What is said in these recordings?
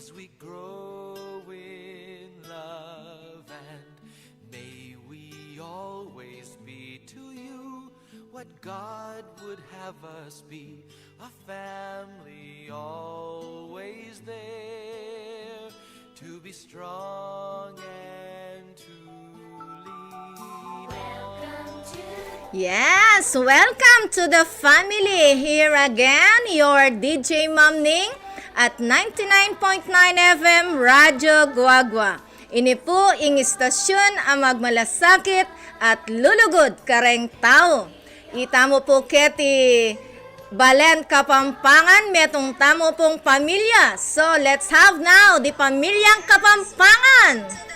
as we grow in love, and may we always be to you what God would have us be, a family always there, to be strong and to lean on. Yes, welcome to the family. Here again, your DJ Ma'am Ning at 99.9 FM Radyo Guagua. Ini po ing istasyon ang magmalasakit at lulugod kareng tao. Itamo po keti Balen Kapampangan, metong tamo pong pamilya. So, let's have now the Pamilyang Kapampangan.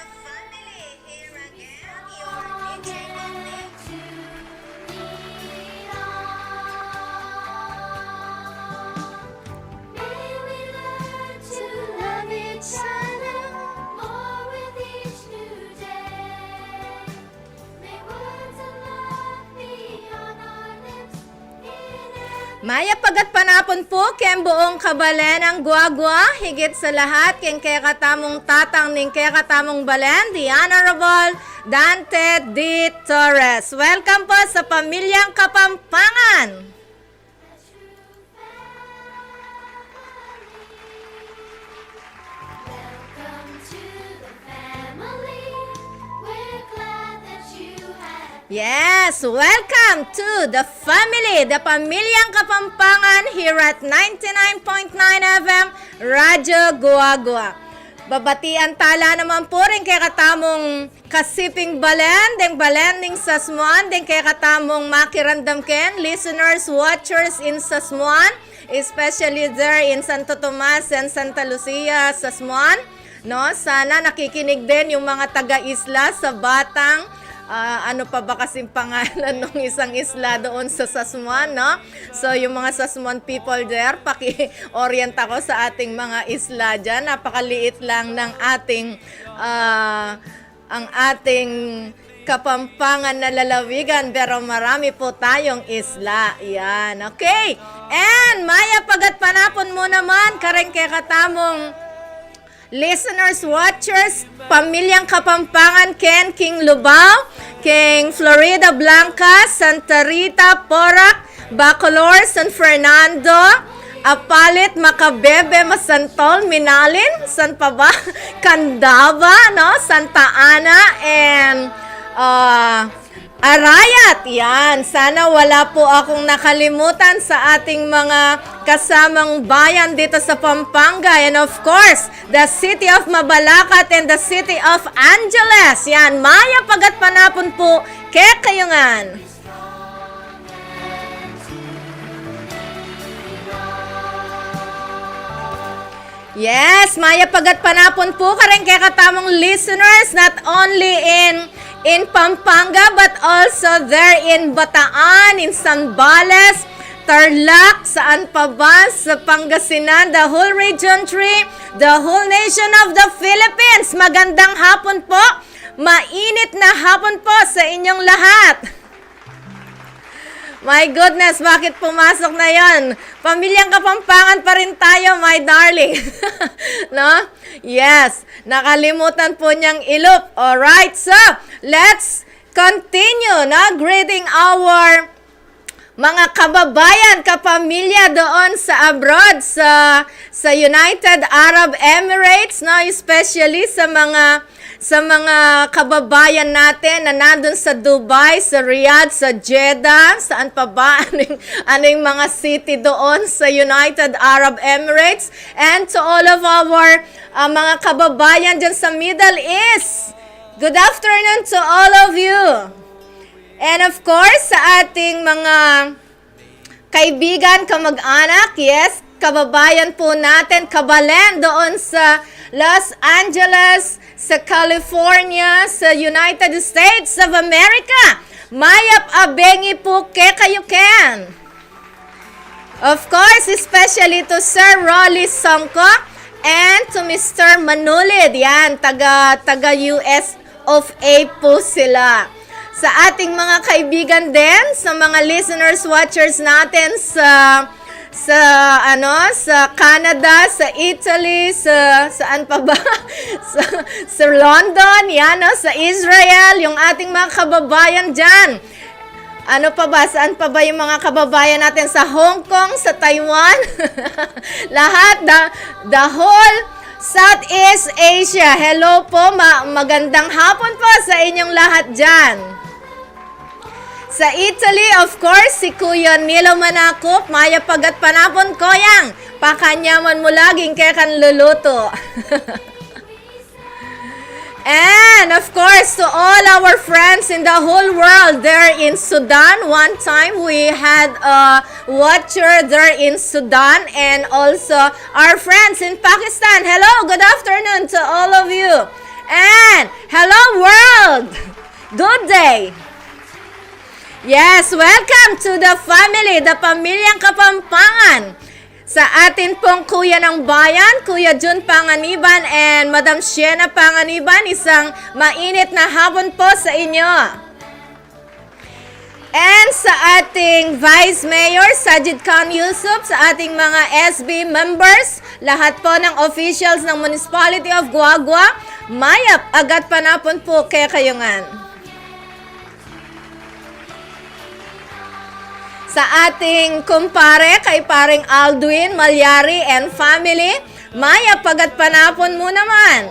Maya pagat panapon po ken buong kabalen ang guagwa, higit sa lahat ken kaya katamong tatang ning kaya katamong balen, the Honorable Dante D. Torres. Welcome po sa Pamilyang Kapampangan. Yes, welcome to the family, the Pamilyang Kapampangan here at 99.9 FM Radyo Guagua. Babatian tala naman po rin kay katamong kasiping balen, deng balen ning Sasmuan, deng kay katamong makirandam ken, listeners, watchers in Sasmuan, especially there in Santo Tomas and Santa Lucia, Sasmuan. No, sana nakikinig din yung mga taga-isla sa Batang. Ano pa ba kasing pangalan ng isang isla doon sa Sasmuan, no? So, yung mga Sasmuan people there, paki-orient ako sa ating mga isla dyan. Napakaliit lang ng ating, ang ating Kapampangan na lalawigan, pero marami po tayong isla. Yan, okay? And, Maya pagat panapon mo naman, kareng kay katamong listeners, watchers, Pamilyang Kapampangan, ken King Lubao, King Florida Blanca, Santa Rita, Porac, Bacolor, San Fernando, Apalit, Macabebe, Masantol, Minalin, San pa ba? Candaba, no? Santa Ana, and Arayat. Yan, sana wala po akong nakalimutan sa ating mga kasamang bayan dito sa Pampanga. And of course, the city of Mabalacat and the city of Angeles. Yan, Maya pagat panapon po, kekayungan. Yes, Maya pagat panapon po kareng kay katamong listeners, not only in Pampanga, but also there in Bataan, in Zambales, Tarlac, saan pa ba, sa Pangasinan, the whole region 3, the whole nation of the Philippines. Magandang hapon po, mainit na hapon po sa inyong lahat. My goodness, bakit pumasok na yon? Pamilyang Kapampangan pa rin tayo, my darling. No? Yes, nakalimutan po niyang ilup. Alright, so, let's continue, no? Greeting our mga kababayan, kapamilya doon sa abroad, sa United Arab Emirates, no? Especially sa mga kababayan natin na nandun sa Dubai, sa Riyadh, sa Jeddah, saan pa ba, anong mga city doon sa United Arab Emirates, and to all of our mga kababayan dyan sa Middle East. Good afternoon to all of you. And of course, sa ating mga kaibigan, kamag-anak, yes, kababayan po natin, kabalen doon sa Los Angeles, sa California, sa United States of America. Mayap abengi po kekayuken. Of course, especially to Sir Rolly Songko and to Mr. Manulid. Yan, taga-US of A po sila. Sa ating mga kaibigan din, sa mga listeners, watchers natin sa sa Canada, sa Italy, saan pa ba? sa London, yan, no? Sa Israel, yung ating mga kababayan diyan. Ano pa ba? Saan pa ba yung mga kababayan natin sa Hong Kong, sa Taiwan? Lahat, the whole Southeast Asia. Hello po, magandang hapon po sa inyong lahat dyan. Sa Italy, of course, si Kuya Nilo Manakop, maya pagat panapon koyang, pakanyaman mo laging kaya kan luluto. And of course, to all our friends in the whole world there in Sudan, one time we had a watcher there in Sudan, and also our friends in Pakistan. Hello, good afternoon to all of you. And hello world, good day. Yes, welcome to the family, the Pamilyang Kapampangan. Sa atin pong Kuya ng Bayan, Kuya Jun Panganiban and Madam Sienna Panganiban, isang mainit na hapon po sa inyo. And sa ating Vice Mayor, Sajid Khan Yusuf, sa ating mga SB members, lahat po ng officials ng Municipality of Guagua, mayap agad panapon po kaya kayungan. Sa ating kumpare, kay paring Aldwin, Malyari, and family, maya pagat panapon mo naman.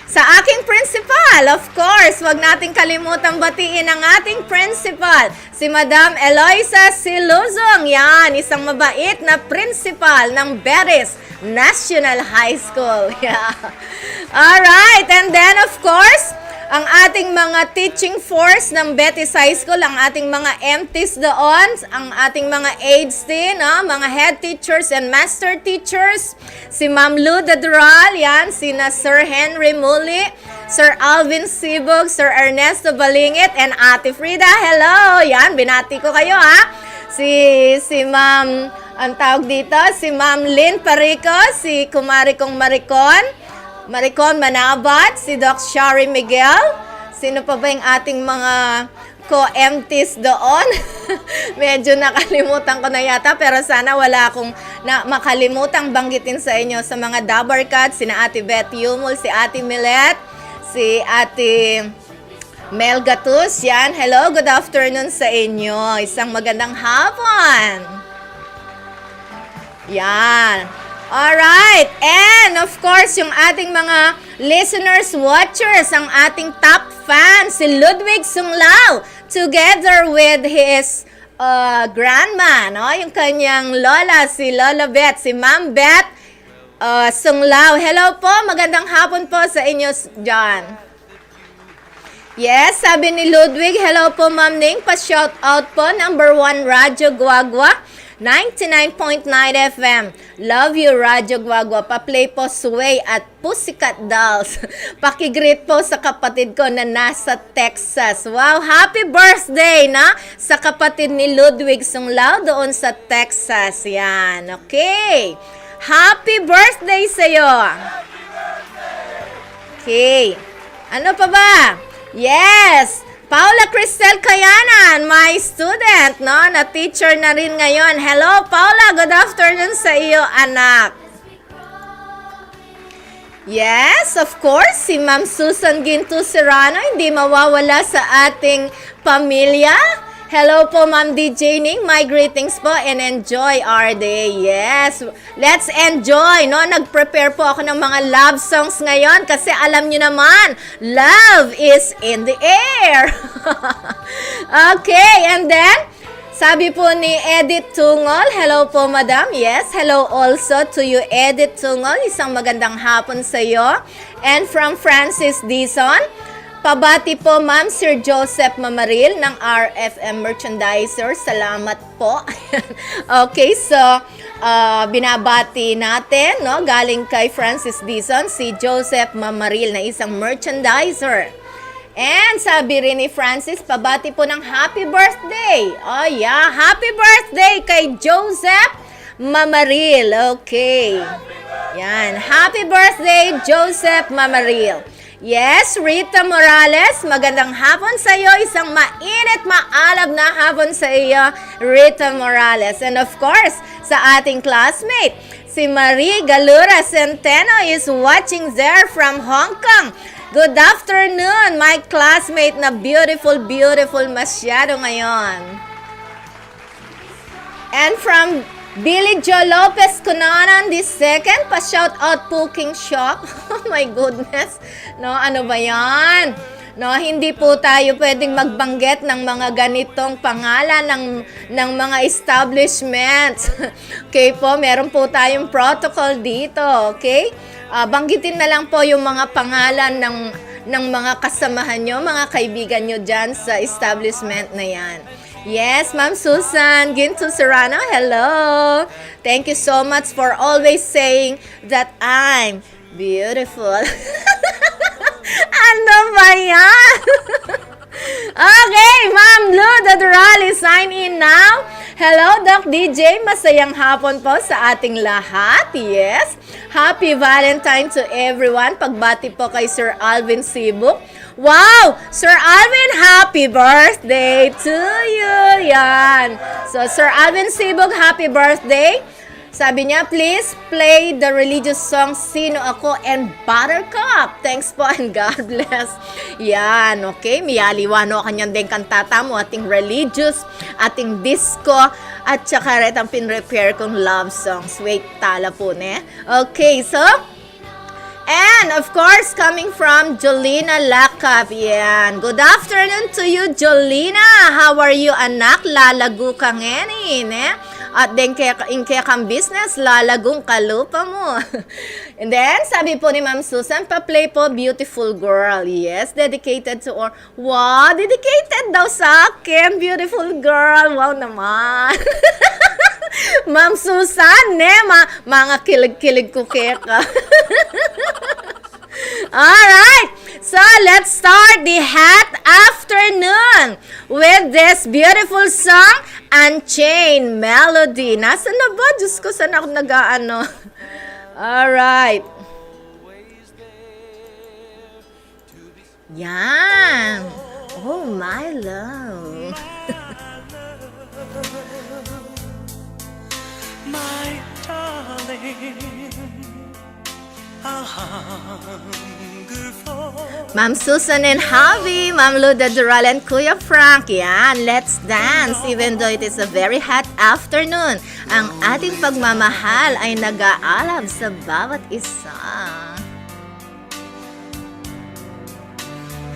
Sa aking principal, of course, wag nating kalimutang batiin ang ating principal, si Madam Eloisa Siluzong. Yan, isang mabait na principal ng Beres National High School. Yeah. Alright, and then of course, ang ating mga teaching force ng Betis High School, ang ating mga MTs doon, ang ating mga aides din, mga head teachers and master teachers, si Ma'am Lou Dadral, yan, sina Sir Henry Muli, Sir Alvin Sibog, Sir Ernesto Balingit, and Ate Frida. Hello! Yan, binati ko kayo si Ma'am, ang tawag dito, si Ma'am Lynn Parico, si Kumari kong Maricon Manabat, si Doc Shari Miguel, sino pa ba yung ating mga co-MTs doon? Medyo nakalimutan ko na yata, pero sana wala akong makalimutang banggitin sa inyo sa mga Dabarkat, sina Ate Beth Yumul, si Ate Milet, si Ate Mel Gatus, yan. Hello, good afternoon sa inyo. Isang magandang hapon. Yan. Alright, and of course, yung ating mga listeners, watchers, ang ating top fan, si Ludwig Sunglao, together with his grandma, no? Yung kanyang lola, si Lola Beth, si Ma'am Beth Sunglao. Hello po, magandang hapon po sa inyo dyan. Yes, sabi ni Ludwig, hello po Ma'am Ning, pa-shout out po, number 1 Radyo Guagua, 99.9 FM. Love you, Radyo Guagua. Pa-play po Sway at Pussycat Dolls. Pakigreet po sa kapatid ko na nasa Texas. Wow, happy birthday na sa kapatid ni Ludwig Sunglao doon sa Texas. Yan, okay. Happy birthday sa'yo. Okay. Ano pa ba? Yes. Paula Cristel Kayanan, my student, no? Na teacher na rin ngayon. Hello, Paula. Good afternoon sa iyo, anak. Yes, of course, si Ma'am Susan Ginto Serrano, hindi mawawala sa ating pamilya. Hello po, Ma'am DJ Ning. My greetings po and enjoy our day. Yes, let's enjoy, no? Nag-prepare po ako ng mga love songs ngayon kasi alam nyo naman, love is in the air. Okay, and then, sabi po ni Edith Tungol, hello po, Madam. Yes, hello also to you, Edith Tungol. Isang magandang hapon sa iyo. And from Francis Dizon, pabati po, Ma'am Sir Joseph Mamaril ng RFM Merchandiser. Salamat po. Okay, so binabati natin, no, galing kay Francis Dizon, si Joseph Mamaril na isang merchandiser. And sabi rin ni Francis, pabati po ng happy birthday. Oh yeah, happy birthday kay Joseph Mamaril. Okay. Yan, happy birthday Joseph Mamaril. Yes, Rita Morales, magandang hapon sa iyo. Isang mainit, maalab na hapon sa iyo, Rita Morales. And of course, sa ating classmate, si Marie Galura Centeno is watching there from Hong Kong. Good afternoon, my classmate na beautiful, beautiful masyado ngayon. And from Billy Joe Lopez Cunanan II, pa-shout out Cooking Shop. Oh my goodness. No, ano ba yan? No, hindi po tayo pwedeng magbanggit ng mga ganitong pangalan ng mga establishments. Okay po, meron po tayong protocol dito, okay? Banggitin na lang po yung mga pangalan ng mga kasamahan nyo, mga kaibigan nyo dyan sa establishment na yan. Yes, Ma'am Susan Ginto Serrano, hello. Thank you so much for always saying that I'm beautiful. Ano ba yan? Okay, Ma'am Lou Dadurali, sign in now. Hello, Doc DJ. Masayang hapon po sa ating lahat. Yes. Happy Valentine to everyone. Pagbati po kay Sir Alvin Sibuk. Wow! Sir Alvin, happy birthday to you! Yan. So, Sir Alvin Sibuk, happy birthday. Sabi niya, please play the religious song, Sino Ako and Buttercup. Thanks po and God bless. Yan, okay. Miyaliwano kanyang din kantata mo, ating religious, ating disco, at saka rin ang pinrepair kong love songs. Wait, tala po ne. Okay, so, and of course, coming from Jolina Lakap. Yan. Good afternoon to you, Jolina. How are you, anak? Lalago ka ngayon, eh? At then, kaya kang business, lalagong kalupa mo. And then, sabi po ni Ma'am Susan, pa-play po, Beautiful Girl. Yes, dedicated to or wow, dedicated daw sa akin, Beautiful Girl. Wow naman. Ma'am Susan, mga kilig-kilig ko keka. Alright, so let's start the hot afternoon with this beautiful song, Unchained Melody. Nasaan na ba? Diyos ko, saan ako nag-ano? Alright. Yan. Oh, my love. My darling, I hunger for. Ma'am Susan and Javi, Ma'am Luda Dural and Kuya Frank. Yan, let's dance. Even though it is a very hot afternoon, ang ating pagmamahal ay nag-aalab sa bawat isa.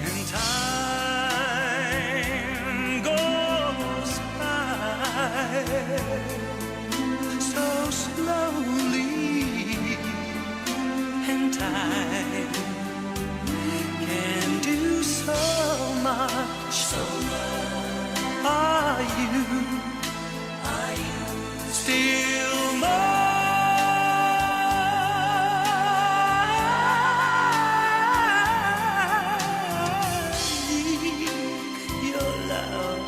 And time goes by so slowly, and time can do so much. So are you still mine? Your love,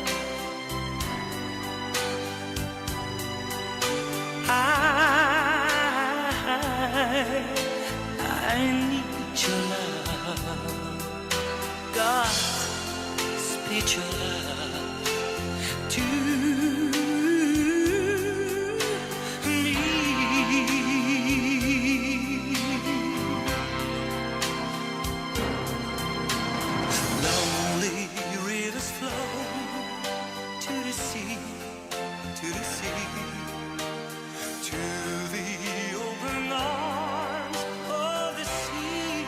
I need your love. God, speak your love to me. Lonely rivers flow to the sea, to the sea, to the open arms of the sea.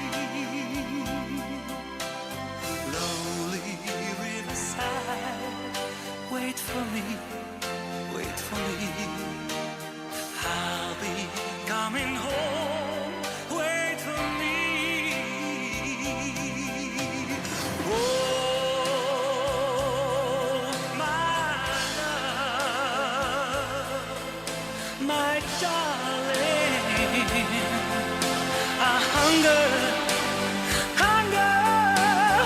Lonely riverside, wait for me, wait for me. I'll be coming home, wait for me. Oh, my love, my darling, I hunger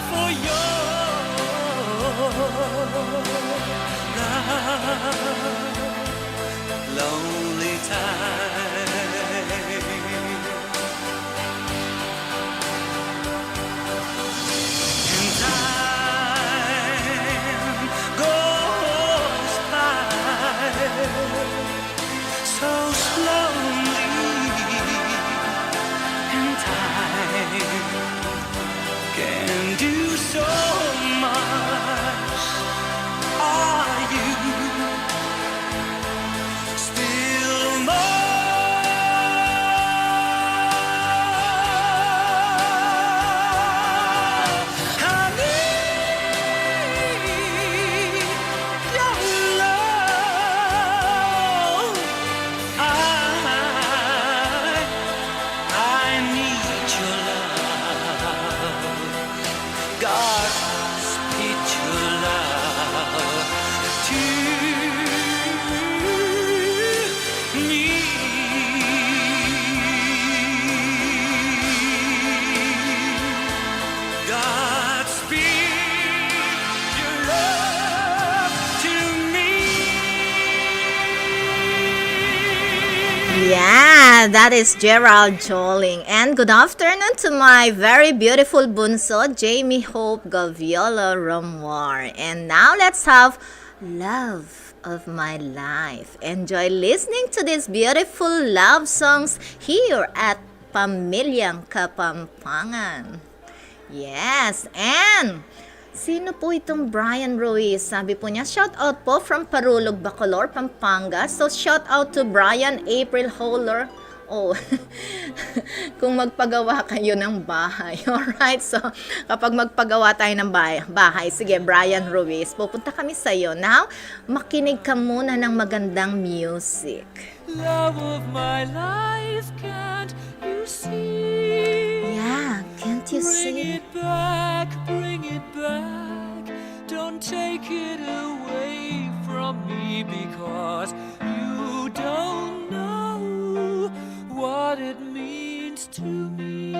for your love. Lonely time, do so much. Are you still mine? I need your love. I need your love. God, speak your love to me. God, speak your love to me. Yeah, that is Gerald Joling. And good afternoon to my very beautiful bunso, Jamie Hope Gaviola Romwar. And now let's have Love of My Life. Enjoy listening to these beautiful love songs here at Pamilyang Kapampangan. Yes, and sino po itong Brian Ruiz? Sabi po niya, shout out po from Parulog, Bacolor, Pampanga. So shout out to Brian April Holler. Oh, kung magpagawa kayo ng bahay. Alright, so kapag magpagawa tayo ng bahay, sige, Brian Ruiz, pupunta kami sa iyo. Now, makinig ka muna ng magandang music. Love of my life, can't you see? Yeah, can't you Bring see? it back. Don't take it away from me, because you don't know what it means to me.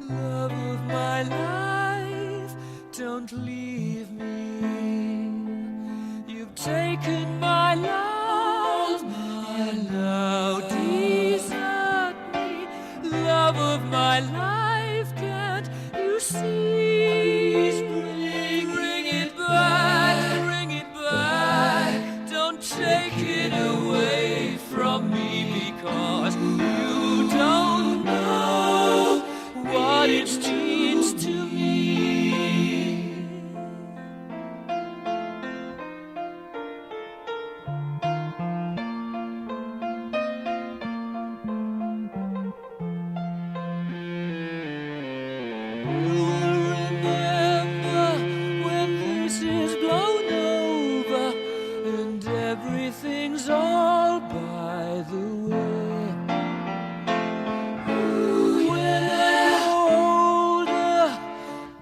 Love of my life, don't leave me. You've taken my love, and now desert me. Love of my life, can't you see? Bring it back. Don't take it away from me, because you don't know what it means to me. Remember when this is blown over and everything's all by the way. When I'm older,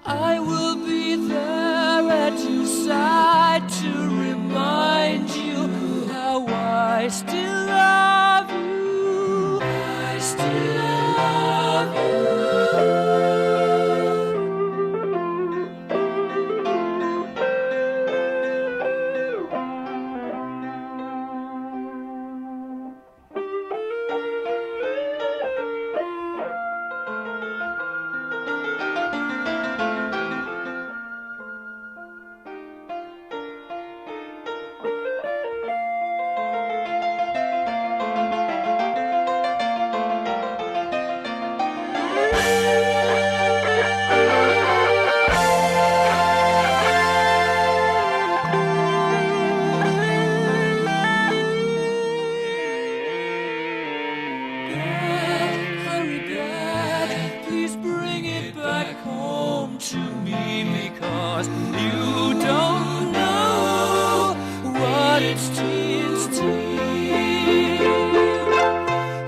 I will be there at your side to remind you how I still love you. I still love you. Hurry back, please bring it back home to me, because you don't know what it means to me.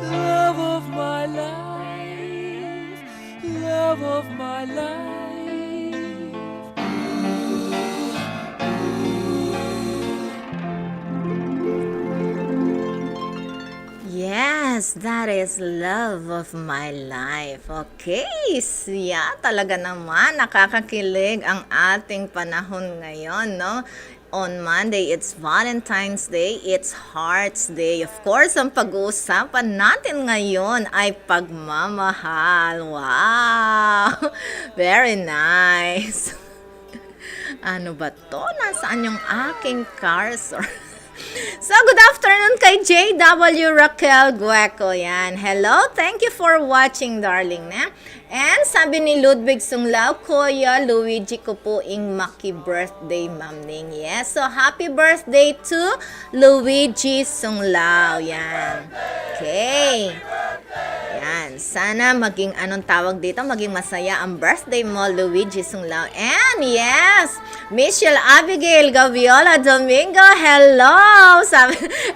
Love of my life, love of my life. Yes, that is Love of My Life. Okay, siya talaga naman nakakakilig ang ating panahon ngayon, no? On Monday, it's Valentine's Day, it's Heart's Day. Of course, ang pag-uusapan natin ngayon ay pagmamahal. Wow! Very nice. Ano ba to? Nasaan yung aking cursor? So, good afternoon kay JW Raquel Gueco. Yan. Hello, thank you for watching, darling. Na? And sabi ni Ludwig Sunglao, Kuya Luigi ko po ing maki birthday, Ma'am Ning. Yes, so happy birthday to Luigi Sunglao. Yan. Okay. Yan. Sana maging anong tawag dito, maging masaya ang birthday mo, Luigi Sunglao. And yes, Michelle Abigail Gaviola Domingo, hello!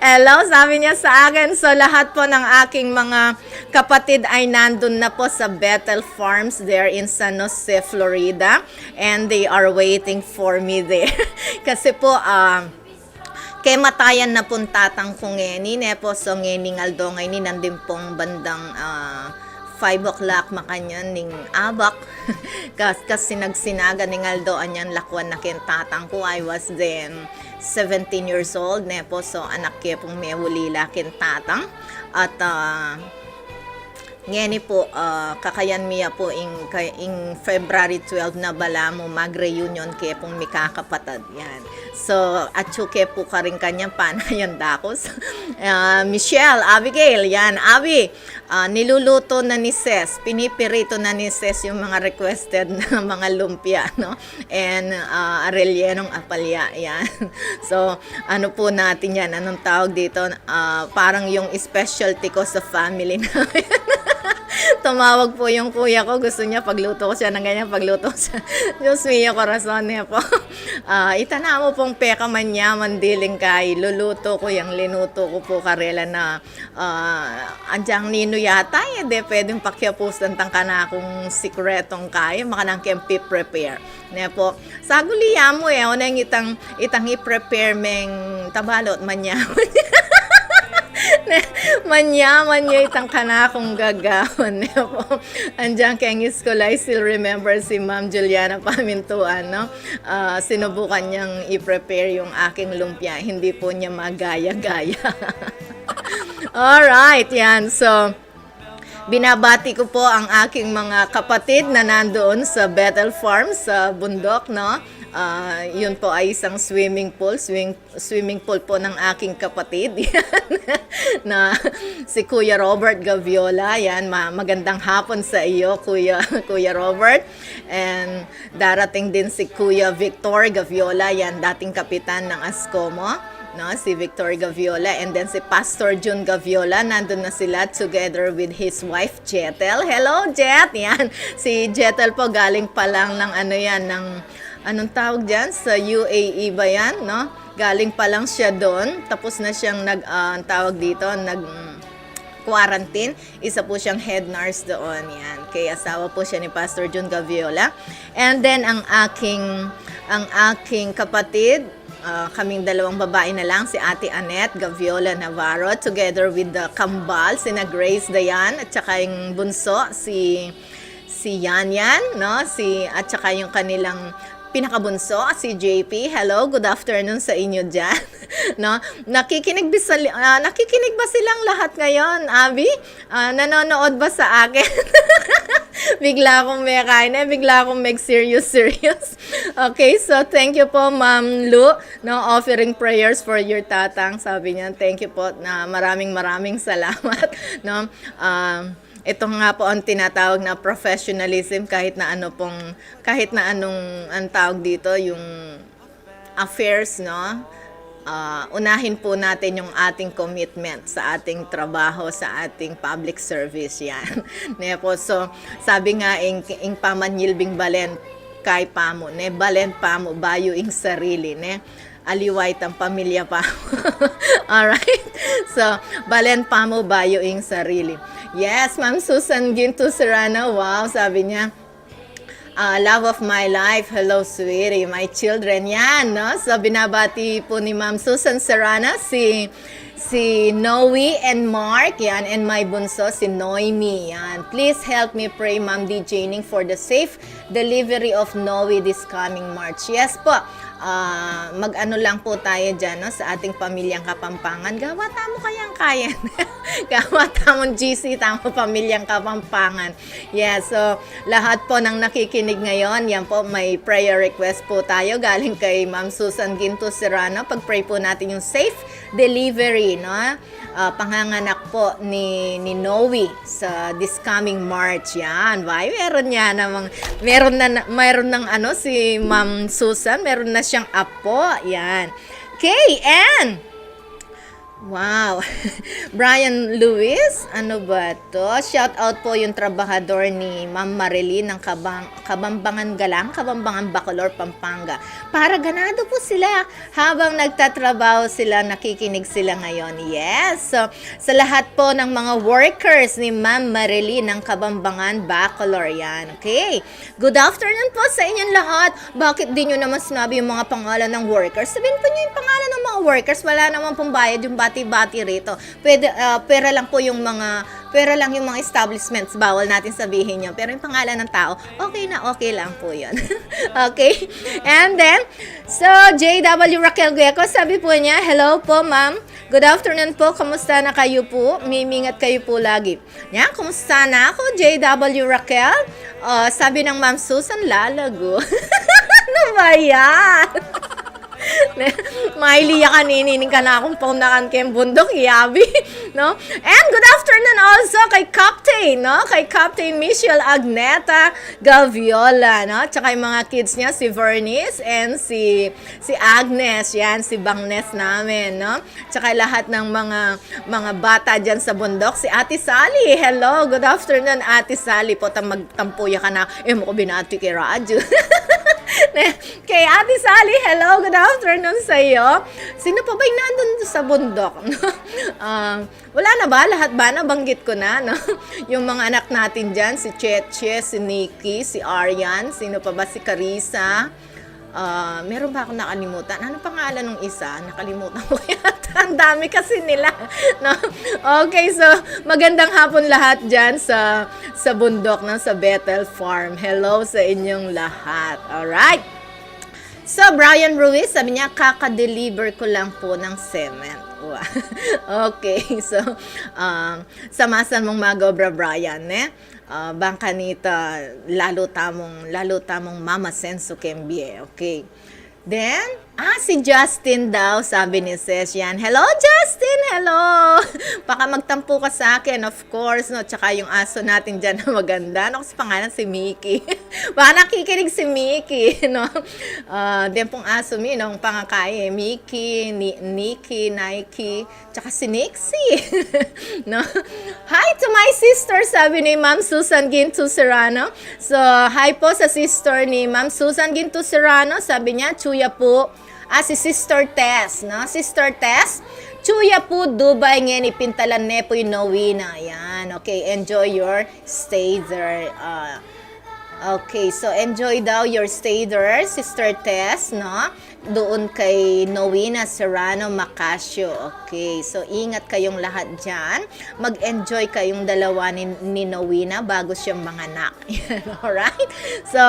Hello, sabi niya sa akin. So lahat po ng aking mga kapatid ay nandun na po sa Bethel Farms there in San Jose, Florida. And they are waiting for me there. Kasi po, kay matayan na pong tatang ko ngeni, nepo so ngeni ngaldongay ni nandun pong bandang 5 o'clock makanyan ning abak. Kasi nagsinaga ni ngaldo anyan lakwan na kin tatang ko. I was then 17 years old, nepo so anak ke pong mewulila kin tatang. At ngeni po, kakayan miya po in February 12 na bala mo mag-reunion kaya pong mikakapatad. Yan. So, at ke po ka rin kanyang panayan dakos. Michelle, Abigail, yan. Abi, niluluto na ni Ses, pinipirito na ni Ses yung mga requested na mga lumpia, no? And rellenong apalya, yan. So, ano po natin yan? Anong tawag dito? Parang yung specialty ko sa family namin. Tumawag po yung kuya ko. Gusto niya pagluto ko siya ng ganyan. Pagluto ko siya. Diyos mio, corazon niya po. Itana mo pong peka manyaman diling kay. Luluto ko yung linuto ko po karela na andyang nino yata. De, pwedeng pakyapusan tang ka na akong sikretong kaya. Makanang kempi prepare. Niya po. Saguliya mo eh. Una yung itang i-prepare meng tabalot manyaman. Manyaman niya itang kanakong gagawin niya po. Andiyan kay school, I still remember si Ma'am Juliana Pamintuan, no? Sinubukan niyang i-prepare yung aking lumpia. Hindi po niya magaya-gaya. Alright, yan. So, binabati ko po ang aking mga kapatid na nandoon sa Bethel Farms sa bundok, no? Yun po ay isang swimming pool po ng aking kapatid. Na si Kuya Robert Gaviola. Yan, magandang hapon sa iyo, Kuya Robert. And darating din si Kuya Victor Gaviola. Yan, dating kapitan ng Ascomo. No, si Victor Gaviola, and then si Pastor Jun Gaviola, nandun na sila together with his wife Jetel. Hello, Jet! Yan, si Jetel po galing pa lang ng anong tawag dyan? Sa UAE ba yan, no? Galing pa lang siya doon, tapos na siyang quarantine. Isa po siyang head nurse doon, yan. Kaya asawa po siya ni Pastor Jun Gaviola. And then ang aking kapatid, kaming dalawang babae na lang, si Ate Annette Gaviola Navarro, together with the kambal, sina Grace Dayan, at saka yung bunso, si Yan, no? At saka yung kanilang pinakabunso, si JP. Hello, good afternoon sa inyo dyan. No? Nakikinig ba silang lahat ngayon, Abi? Nanonood ba sa akin? Bigla akong may kain bigla akong serious. Okay, so thank you po, Ma'am Lu, no, offering prayers for your tatang. Sabi niya, thank you po, na maraming salamat, no. Ito nga po ang tinatawag na professionalism, kahit na anong ang tawag dito, yung affairs, no? Unahin po natin yung ating commitment sa ating trabaho, sa ating public service, yan. Po, so, sabi nga, ing pamanyilbing balen kay pamo, ne, balen pamo, bayo ing sarili, ne? Aliwait ang pamilya pa. Alright? So, balen pamo, bayo ing sarili. Yes, Ma'am Susan Ginto Serrano. Wow, sabi niya, love of my life. Hello, sweetie. My children. Yan, no? So, binabati po ni Ma'am Susan Serrano si si Noe and Mark, yan, and my bunso, si Noemi, yan. Please help me pray, Ma'am D. Janing, for the safe delivery of Noe this coming March. Yes po, mag-ano lang po tayo dyan, no, sa ating pamilyang Kapampangan. Gawa tamo kayang kaya. Gawa tamong GC, tamo pamilyang Kapampangan. Yes, so lahat po ng nakikinig ngayon, yan po, may prayer request po tayo galing kay Ma'am Susan Ginto Serrano. Pag-pray po natin yung safe delivery, no? Panganganak po ni Noe sa this coming March. Yan, bye. Meron ng ano si Ma'am Susan, meron na siyang apo. Yan. Okay, and wow. Brian Lewis, ano ba to? Shout out po yung trabahador ni Ma'am Marilyn ng Kabambangan Galang, Kabambangan Bacolor, Pampanga. Para ganado po sila habang nagtatrabaho sila, nakikinig sila ngayon. Yes. So, sa lahat po ng mga workers ni Ma'am Marilyn ng Kabambangan Bacolor, yan. Okay. Good afternoon po sa inyong lahat. Bakit di nyo naman sinabi yung mga pangalan ng workers? Sabihin po nyo yung pangalan ng mga workers. Wala naman pong bayad yung bati-bati rito. Pwede, pera lang yung mga establishments, bawal natin sabihin yun. Pero yung pangalan ng tao, okay lang po yun. Okay? And then, so, JW Raquel Gueco, sabi po niya, hello po ma'am, good afternoon po, kamusta na kayo po? Mimingat kayo po lagi. Yan, kamusta na ako, JW Raquel? Sabi ng Ma'am Susan, lalago. Ano ba yan? Mailiya ka, ninining ka na akong paunakan kayong bundok, yabi, no? And good afternoon also kay Captain, no? Kay Captain Michelle Agneta Gaviola, no? Tsaka yung mga kids niya, si Vernice and si Agnes, yan, si Bangnes namin, no? Tsaka lahat ng mga bata dyan sa bundok, si Ate Sally, hello, good afternoon, Ate Sally, po, magtampuya ka na, mo ko binati kay Radyo. Kay Ate Sally, hello, good afternoon sa iyo. Sino pa ba yung nandun sa bundok? Wala na ba? Lahat ba? Nabanggit ko na, no? Yung mga anak natin dyan, si Cheche, si Nikki, si Aryan, sino pa ba? Si Carissa. Meron ba akong nakalimutan? Ano pangalan ng isa? Nakalimutan ko yata. Ang dami kasi nila. No? Okay, so magandang hapon lahat dyan sa bundok, no? Sa Bethel Farm. Hello sa inyong lahat. Alright. So, Brian Ruiz, sabi niya, kaka-deliver ko lang po ng cement. Wow. Okay, so, samasan mong magobra, Brian, eh? Bangkanita, lalo tamong Mama Senso Kembie, okay? Then, si Justin daw, sabi ni Ses, yan. Hello, Justin! Hello! Baka magtampo ka sa akin, of course, no? Tsaka yung aso natin dyan na maganda. Ano kasi pangalan? Si Mickey. Baka nakikinig si Mickey, no? Then pong aso mi, no? Pangakay, Mickey, Nikki, Nike, tsaka si Nixie. No? Hi to my sister, sabi ni Ma'am Susan Ginto Serrano. So, hi po sa sister ni Ma'am Susan Ginto Serrano. Sabi niya, Chuya po. Si Sister Tess, no? Sister Tess, Chuya po, Dubai, ngeni, pintalan ne po yung Nowina. Yan, okay, enjoy your stay there. Okay, so enjoy daw your stay there, Sister Tess, no? Doon kay Nowina Serrano Macasio. Okay, so ingat kayong lahat dyan. Mag-enjoy kayong dalawa ni Nowina bago siyang manganak. Alright? So,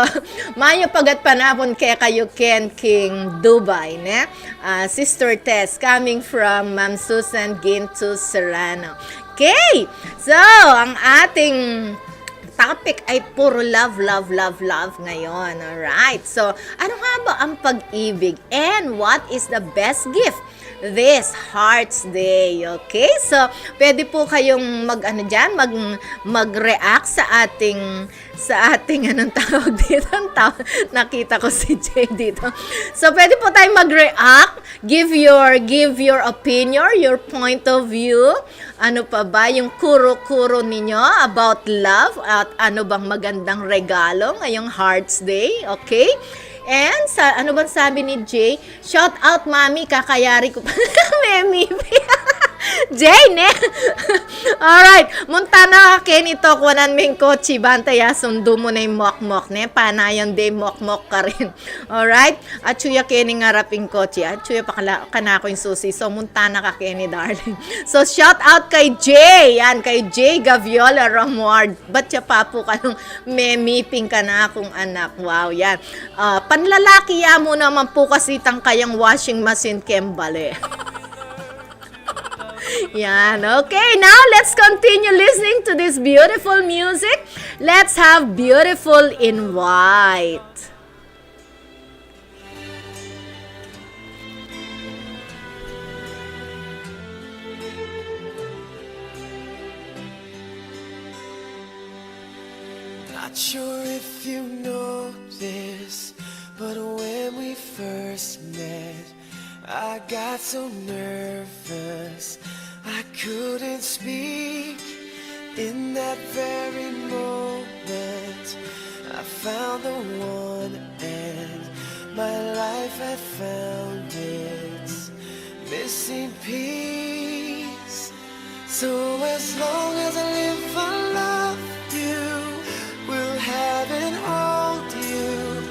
mayo pagat panapon kaya kayo Ken King Dubai, ne? Sister Tess, coming from Ma'am Susan Ginto Serrano. Okay, so ang ating topic ay puro love ngayon. Alright. So, ano nga ba ang pag-ibig? And what is the best gift this Heart's Day? Okay? So, pwede po kayong mag-react sa ating anong tawag dito? Nakita ko si Jay dito. So, pwede po tayong mag-react, give your opinion, your point of view. Ano pa ba yung kuro-kuro ninyo about love at ano bang magandang regalo ngayong Heart's Day, okay? And ano bang sabi ni Jay? Shout out, mami, kakayari ko pa. Memi. Jane, eh? Alright, Montana ka nito kunan ming kochi bantaya sundo mo na yung mok-mok ne panayon de mok-mok ka rin. Alright? At chuya kini ngaraping kochi. At chuya pa kana ko yung susi. So Montana ka kini darling. So shout out kay Jay. Yan kay Jay Gaviola Ramward. Ba't siya papo ka nung memiping ka na akong anak. Wow, yan. Panlalaki ya mo naman po kasi tang kayang washing machine kembale. Yan. Okay, now let's continue listening to this beautiful music. Let's have Beautiful in White. Not sure if you know this, but when we first met, I got so nervous I couldn't speak. In that very moment I found the one, and my life had found its missing piece. So as long as I live, I love you, will have and hold you.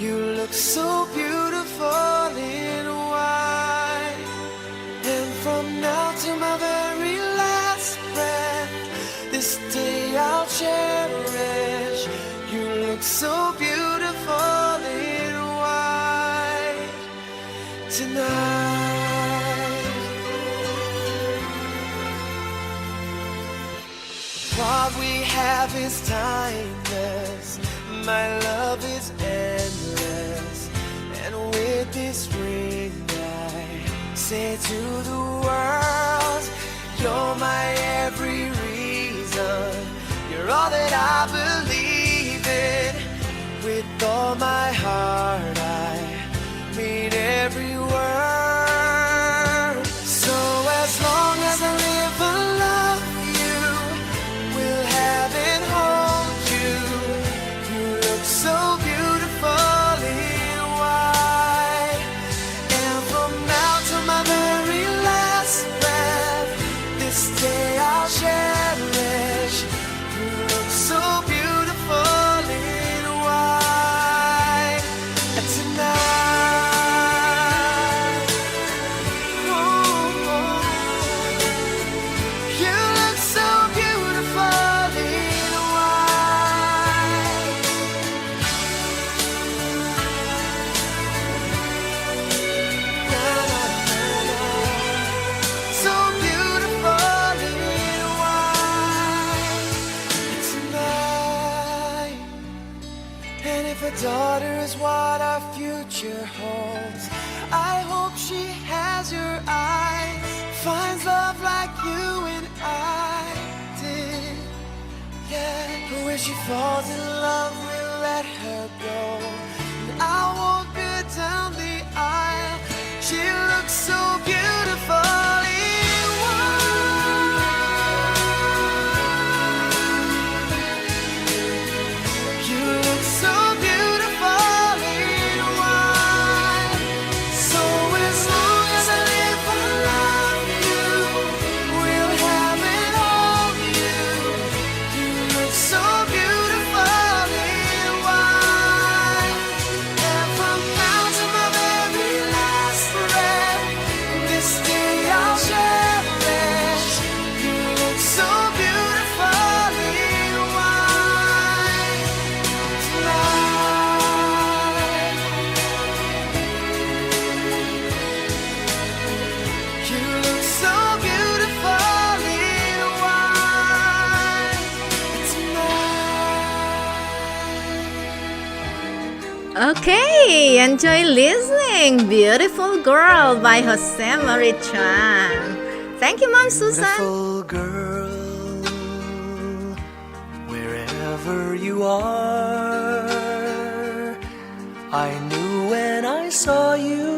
You look so beautiful in white, and from now to my very last breath, this day I'll cherish. You look so beautiful in white tonight. What we have is timeless, my love is endless, and with this ring I say to the world, you're my every reason, you're all that I believe in. With all my heart I mean every word. So as long as I live, I love you, will have and hold you. You look so beautiful in white, and from now to my very last breath, this day I'll cherish. You look so beautiful in white tonight. Ooh, you look so beautiful in white. Na, na, na, na. So beautiful in white tonight. And if a daughter is what our future holds, I hope she has your eyes, finds love like you and I did. Yeah, but when she falls in love, we'll let her go, and I won't go down the aisle. She looks so beautiful in white. You look so beautiful in white. So as long as I live, I love you, will have and hold you. You look so beautiful in white, and from now to my very last breath, this day I'll cherish. You look so beautiful in white tonight. You look so beautiful in white tonight. Okay, enjoy listening. Beautiful Girl by Jose Marie Chan. Thank you, Ma'am Susan. Beautiful girl, wherever you are, I knew when I saw you,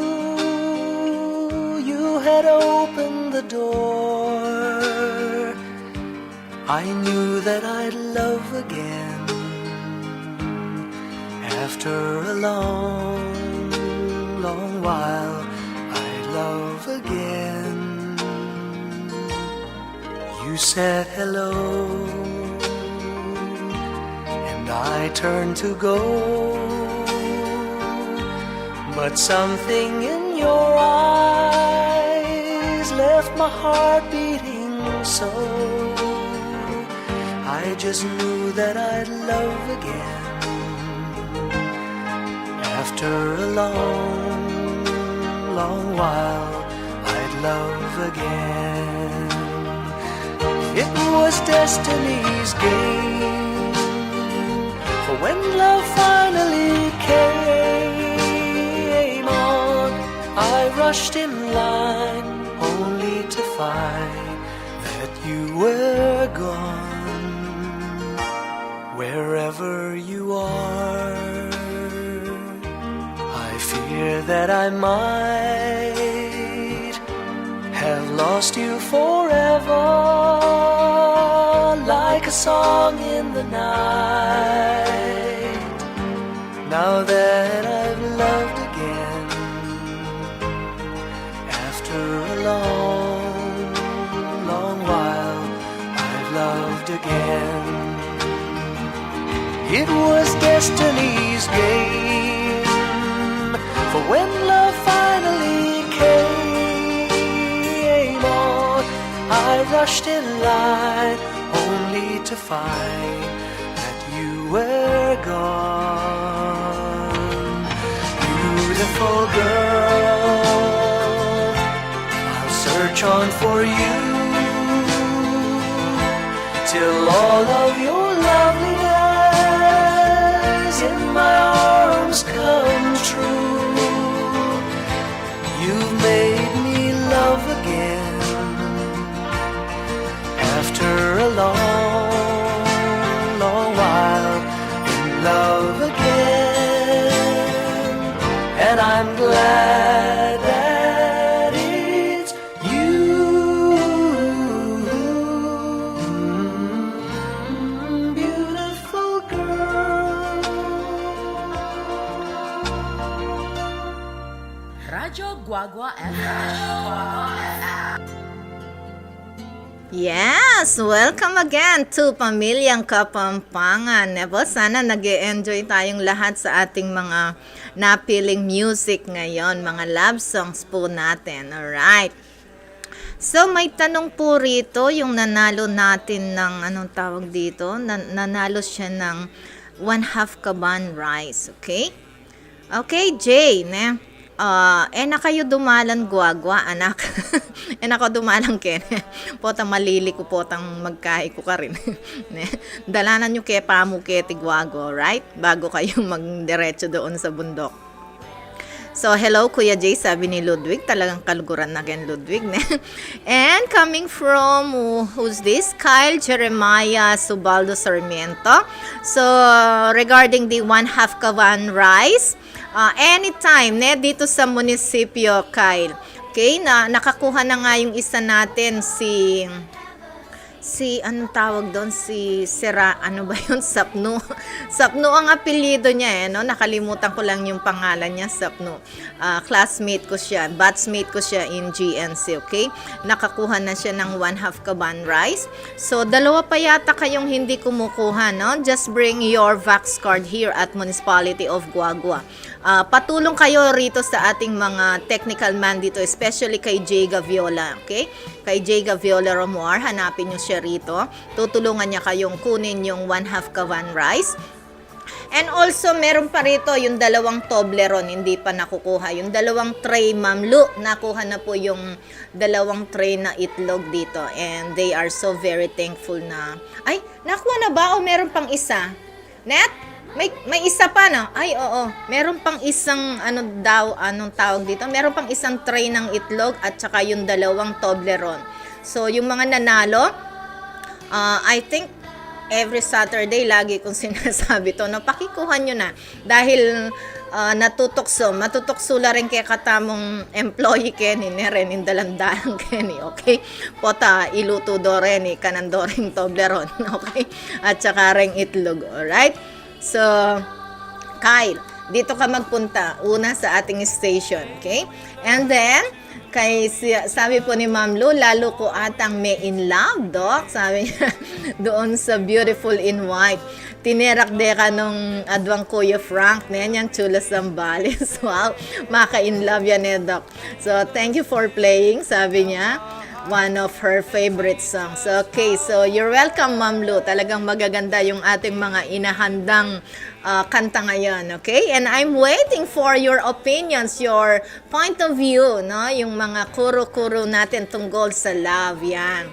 you had opened the door. I knew that I'd love again after a long, long while. I'd love again. said hello, and I turned to go, but something in your eyes left my heart beating so. I just knew that I'd love again after a long, long while. I'd love again. It was destiny's game, for when love finally came on, I rushed in line only to find that you were gone. Wherever you are, I fear that I might have lost you forever, like a song in the night. Now that I've loved again, after a long, long while, I've loved again. It was destiny's game, for when love finally came on, I rushed in line only to find that you were gone. Beautiful girl, I'll search on for you till all of your loveliness in my arms come true. You've made me love again after a long, long while, in love again. And I'm glad that it's you. Beautiful girl. Radyo Guagua FM. Yes, welcome again to Pamilyang Kapampangan. Nebo, sana nag-e-enjoy tayong lahat sa ating mga napiling music ngayon, mga love songs po natin. Alright. So, may tanong po rito, yung nanalo natin ng, anong tawag dito? Nanalo siya ng 1/2 kaban rice, okay? Okay, Jay, ne? Na kayo dumalan guagwa, anak. Ako dumalang ken. Potang malili ko, potang magkahi ko ka rin. Dalanan nyo kaya pamuketi guago, right? Bago kayo magdiretso doon sa bundok. So, hello Kuya Jay, sabi ni Ludwig. Talagang kaluguran na ken Ludwig. And coming from, who's this? Kyle Jeremiah Subaldo Sarmiento. So, regarding the 1/2 kaban rice, anytime, dito sa munisipyo, Kyle. Okay, nakakuha na nga yung isa natin, anong tawag doon, ano ba yun, Sapno. Sapno ang apelyido niya, no? Nakalimutan ko lang yung pangalan niya, Sapno. Classmate ko siya, batchmate ko siya in GNC, okay? Nakakuha na siya ng 1/2 kaban rice. So, dalawa pa yata kayong hindi kumukuha, no? Just bring your Vax card here at Municipality of Guagua. Patulong kayo rito sa ating mga technical man dito, especially kay Jay Gaviola, okay? Kay Jay Gaviola Romuar, hanapin nyo siya rito. Tutulungan niya kayong kunin yung 1/2 kaban rice. And also, meron pa rito yung 2 Toblerone, hindi pa nakukuha. Yung 2 tray, Ma'am Lu, nakuha na po yung 2 tray na itlog dito. And they are so very thankful na, ay, nakuha na ba o meron pang isa? Net? May isa pa, no? Ay, oo. Meron pang isang, anong tawag dito? Meron pang isang tray ng itlog at saka yung 2 Toblerone. So, yung mga nanalo, I think, every Saturday, lagi kong sinasabi to, no? Pakikuha nyo na. Dahil, matutokso la rin kaya katamong employee Kenny, rin in dalandalang Kenny, okay? Pota, iluto do rin, kanando rin Toblerone, okay? At saka rin itlog, alright? So, Kyle, dito ka magpunta. Una sa ating station, okay? And then, sabi po ni Ma'am Lu, lalo ko atang may in love, Doc. Sabi niya, doon sa Beautiful in White. Tinerak-deka nung adwang Kuya Frank na yan, yung Chula Zambales. Wow, maka-in love yan eh, Doc. So, thank you for playing, sabi niya. One of her favorite songs. Okay, so you're welcome, Ma'am Lu. Talagang magaganda yung ating mga inahandang kanta ngayon, okay? And I'm waiting for your opinions, your point of view, no? Yung mga kuro-kuro natin tungkol sa love, yan.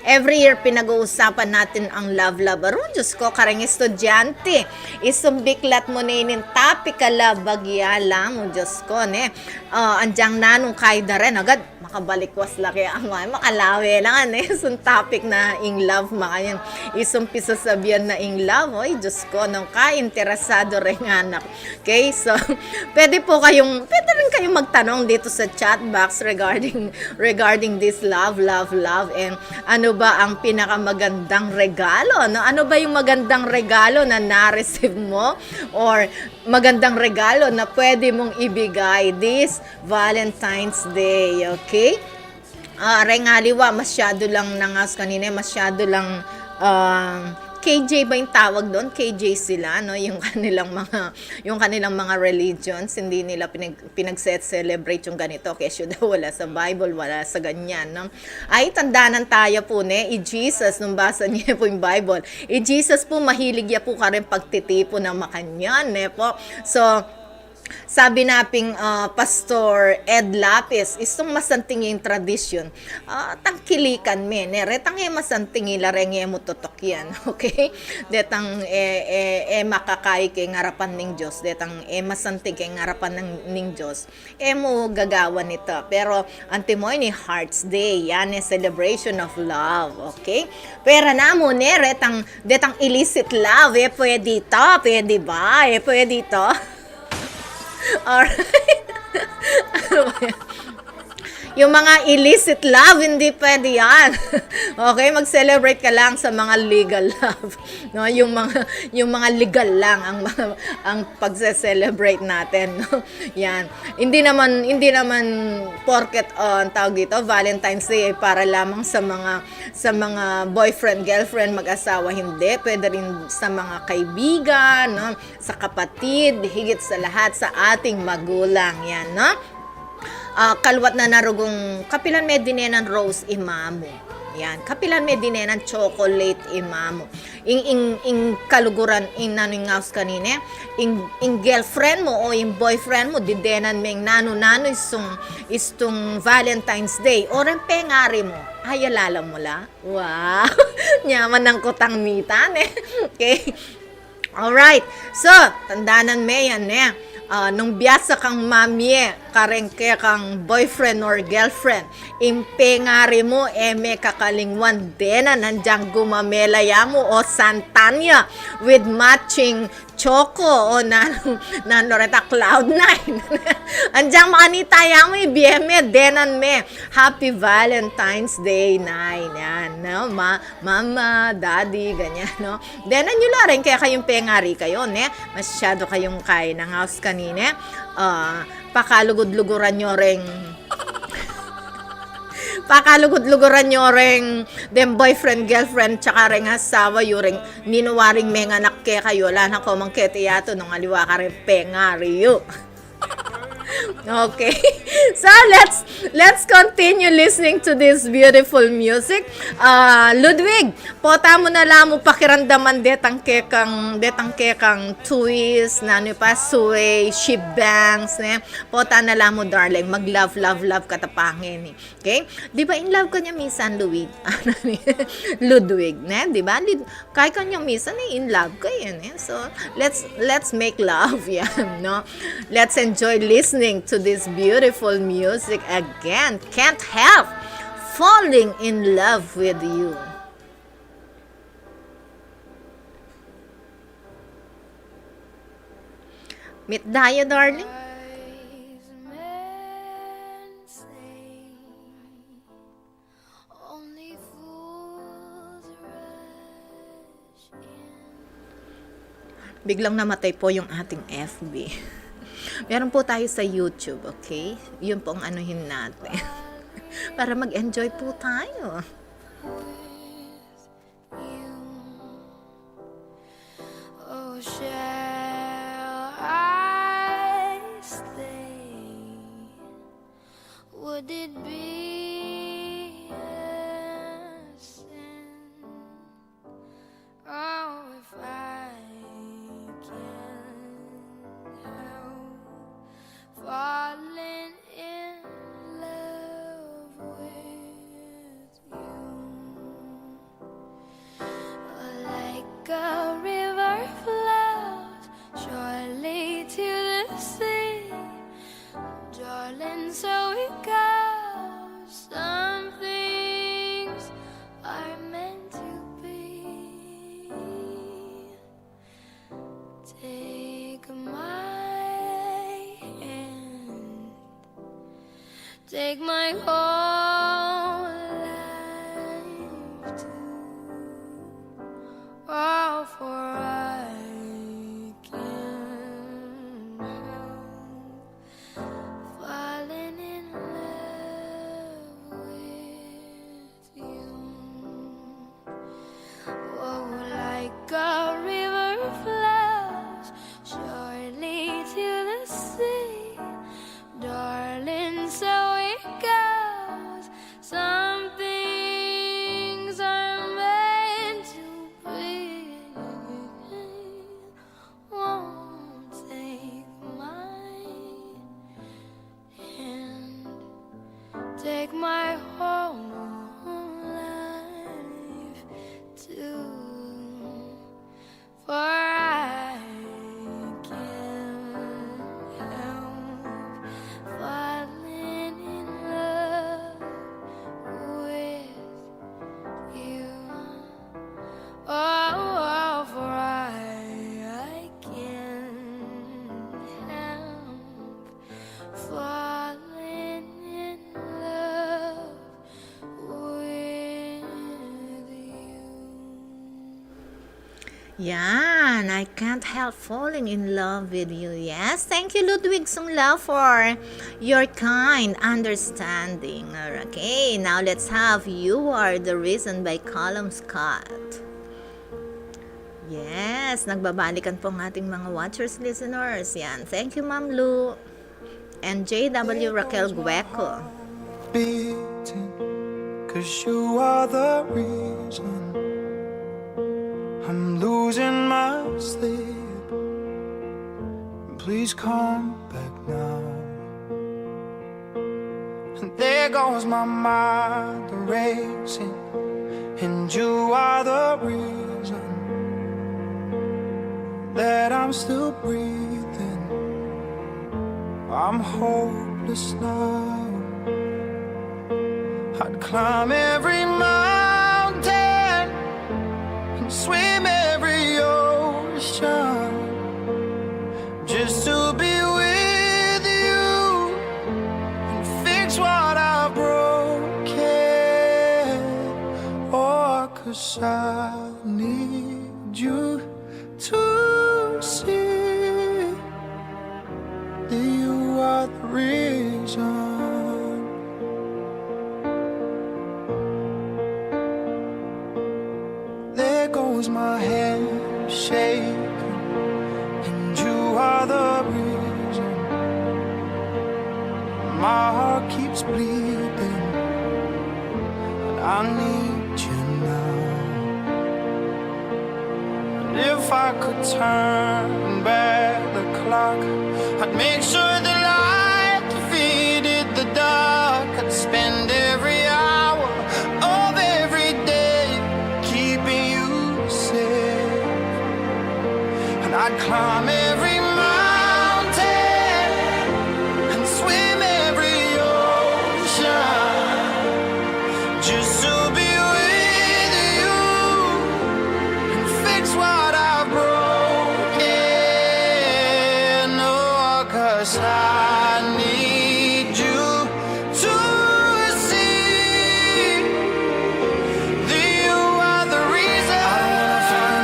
Every year, pinag-uusapan natin ang love. Aron, Diyos ko, karang estudyante. Isumbiklat mo na yun, topic ka bagya lang, Diyos ko, ne? Andyang nanong kaida rin, agad, makabalikwas laki ang mga, makalawi lang, ne? Isang topic na in love, mga yan. Isumpisa sabihan na in love, oy, Diyos ko, nung ka-interesado rin anak. Okay, so, pwede rin kayong magtanong dito sa chat box regarding this love, and ano ba ang pinakamagandang regalo? No? Ano ba yung magandang regalo na na-receive mo? Or magandang regalo na pwede mong ibigay this Valentine's Day? Okay? Rengaliwa, masyado lang nangas kanina, masyado lang KJ ba yung tawag doon? KJ sila, no? Yung kanilang mga religions, hindi nila pinag-celebrate yung ganito. Kesyo daw wala sa Bible, wala sa ganyan, no? Ay, tandaanan tayo po, ne? Jesus, nung basa niya po yung Bible, Jesus po, mahilig niya po ka rin pagtitipo na makanyan, ne po? So, sabi naping Pastor Ed Lapis, istong masanting yung tradisyon, tangkilikan me, retang masanting ilarenge mo totok yan, okay? Detang makakay kay ngarapan ning Diyos, detang masanting kay ngarapan ning Diyos, mo gagawan nito. Pero antimoy ni Heart's Day, yan celebration of love, okay? Pero namo detang illicit love, pwede ba? Pwede ito? Alright. Ano ba yan? Yung mga illicit love, hindi pwede yan. Okay, mag-celebrate ka lang sa mga legal love. No, yung mga legal lang ang pagse-celebrate natin, no? Yan. Hindi naman porket tawag dito Valentine's Day para lamang sa mga boyfriend, girlfriend, mag-asawa, hindi. Pwede rin sa mga kaibigan, no? Sa kapatid, higit sa lahat sa ating magulang, yan, no? Kalwat na narugong kapilan may dinenan rose imamo. Yan, kapilan may dinenan chocolate imamo. Ing kaluguran naning ngaus kanine, ing girlfriend mo o ing boyfriend mo didenan meng nano istong Valentine's Day oren pengari mo. Ay alala mo la. Wow. Nyaman ng kutang nitan eh. Okay. All right. So, tandaanan me yan eh. Nung biyasa kang mamye, karengke kang boyfriend or girlfriend, impengari mo, may kakalingwan dena, nandyang gumamelaya mo o santanya with matching choco o nanoreta cloud9. Andyang makanitaya mo, ibiyeme, denan me. Happy Valentine's Day, 9. Yan, no? Mama, daddy, ganyan, no? Denan nyo lang rin, kaya kayong pengari kayo, ne? Masyado kayong kaya ng house kanine. Pakalugod-luguran nyo ring dem boyfriend, girlfriend, tsaka ring asawa, yung ninuwaring mga nakke kayo, lang ako mangkete yato, nung aliwa ka rin pengari yun. Okay, so let's continue listening to this beautiful music. Ludwig, pota mo na lang mo pakiramdaman detang kekang twist, nano pa suway, ship bangs, ne? Pota na lang mo darling, mag love katapangin, okay? Di ba in love ka niya minsan, Ludwig, ne? Di ba? Kaya ka niya minsan in love ka yan, eh? So let's make love, yan, no? Let's enjoy listening to this beautiful music again. Can't help falling in love with you. Meet tayo, darling. Wise men say only fools rush in. Biglang namatay po yung ating FB. Meron po tayo sa YouTube, okay? Yun po ang anuhin natin. Para mag-enjoy po tayo. Oh, shall I stay? Would it be a sin? Oh, if I can help falling in love with you. Like a river flows surely to the sea, darling, so it goes. Some things are meant to be. Take my hand, take my whole life too. Oh, for I can't help falling in love with you. Oh, like a river flows surely to the sea, darling, so it goes. Some things are meant to be. Won't take my hand, take my whole life too. For I can't help falling in love with you. Oh, for I can't help falling in love with you. Yan, I can't help falling in love with you. Yes, thank you, Ludwig Sungla, for your kind understanding. Okay, now let's have You Are the Reason by Callum Scott. Yes, nagbabalikan po ang ating mga watchers, listeners. Yan, thank you, Ma'am Lu. And JW Raquel Gueco. Beating, 'cause you are the reason I'm losing my sleep. Please come back now. And there goes my mind racing, and you are the reason that I'm still breathing. I'm hopeless now. I'd climb every mountain and swim every ocean just to be with you and fix what I've broken. Oh, 'cause I need you to see that you are the reason. There goes my hand shaking, and you are the reason. My heart keeps bleeding, and I need you now. And if I could turn back the clock, I'd make sure the light defeated the dark. I'd spend every hour of every day keeping you safe, and I'd climb every mountain and swim every ocean just to be with you and fix what I've broken. Oh, 'cause I need you to see that you are the reason. I don't wanna find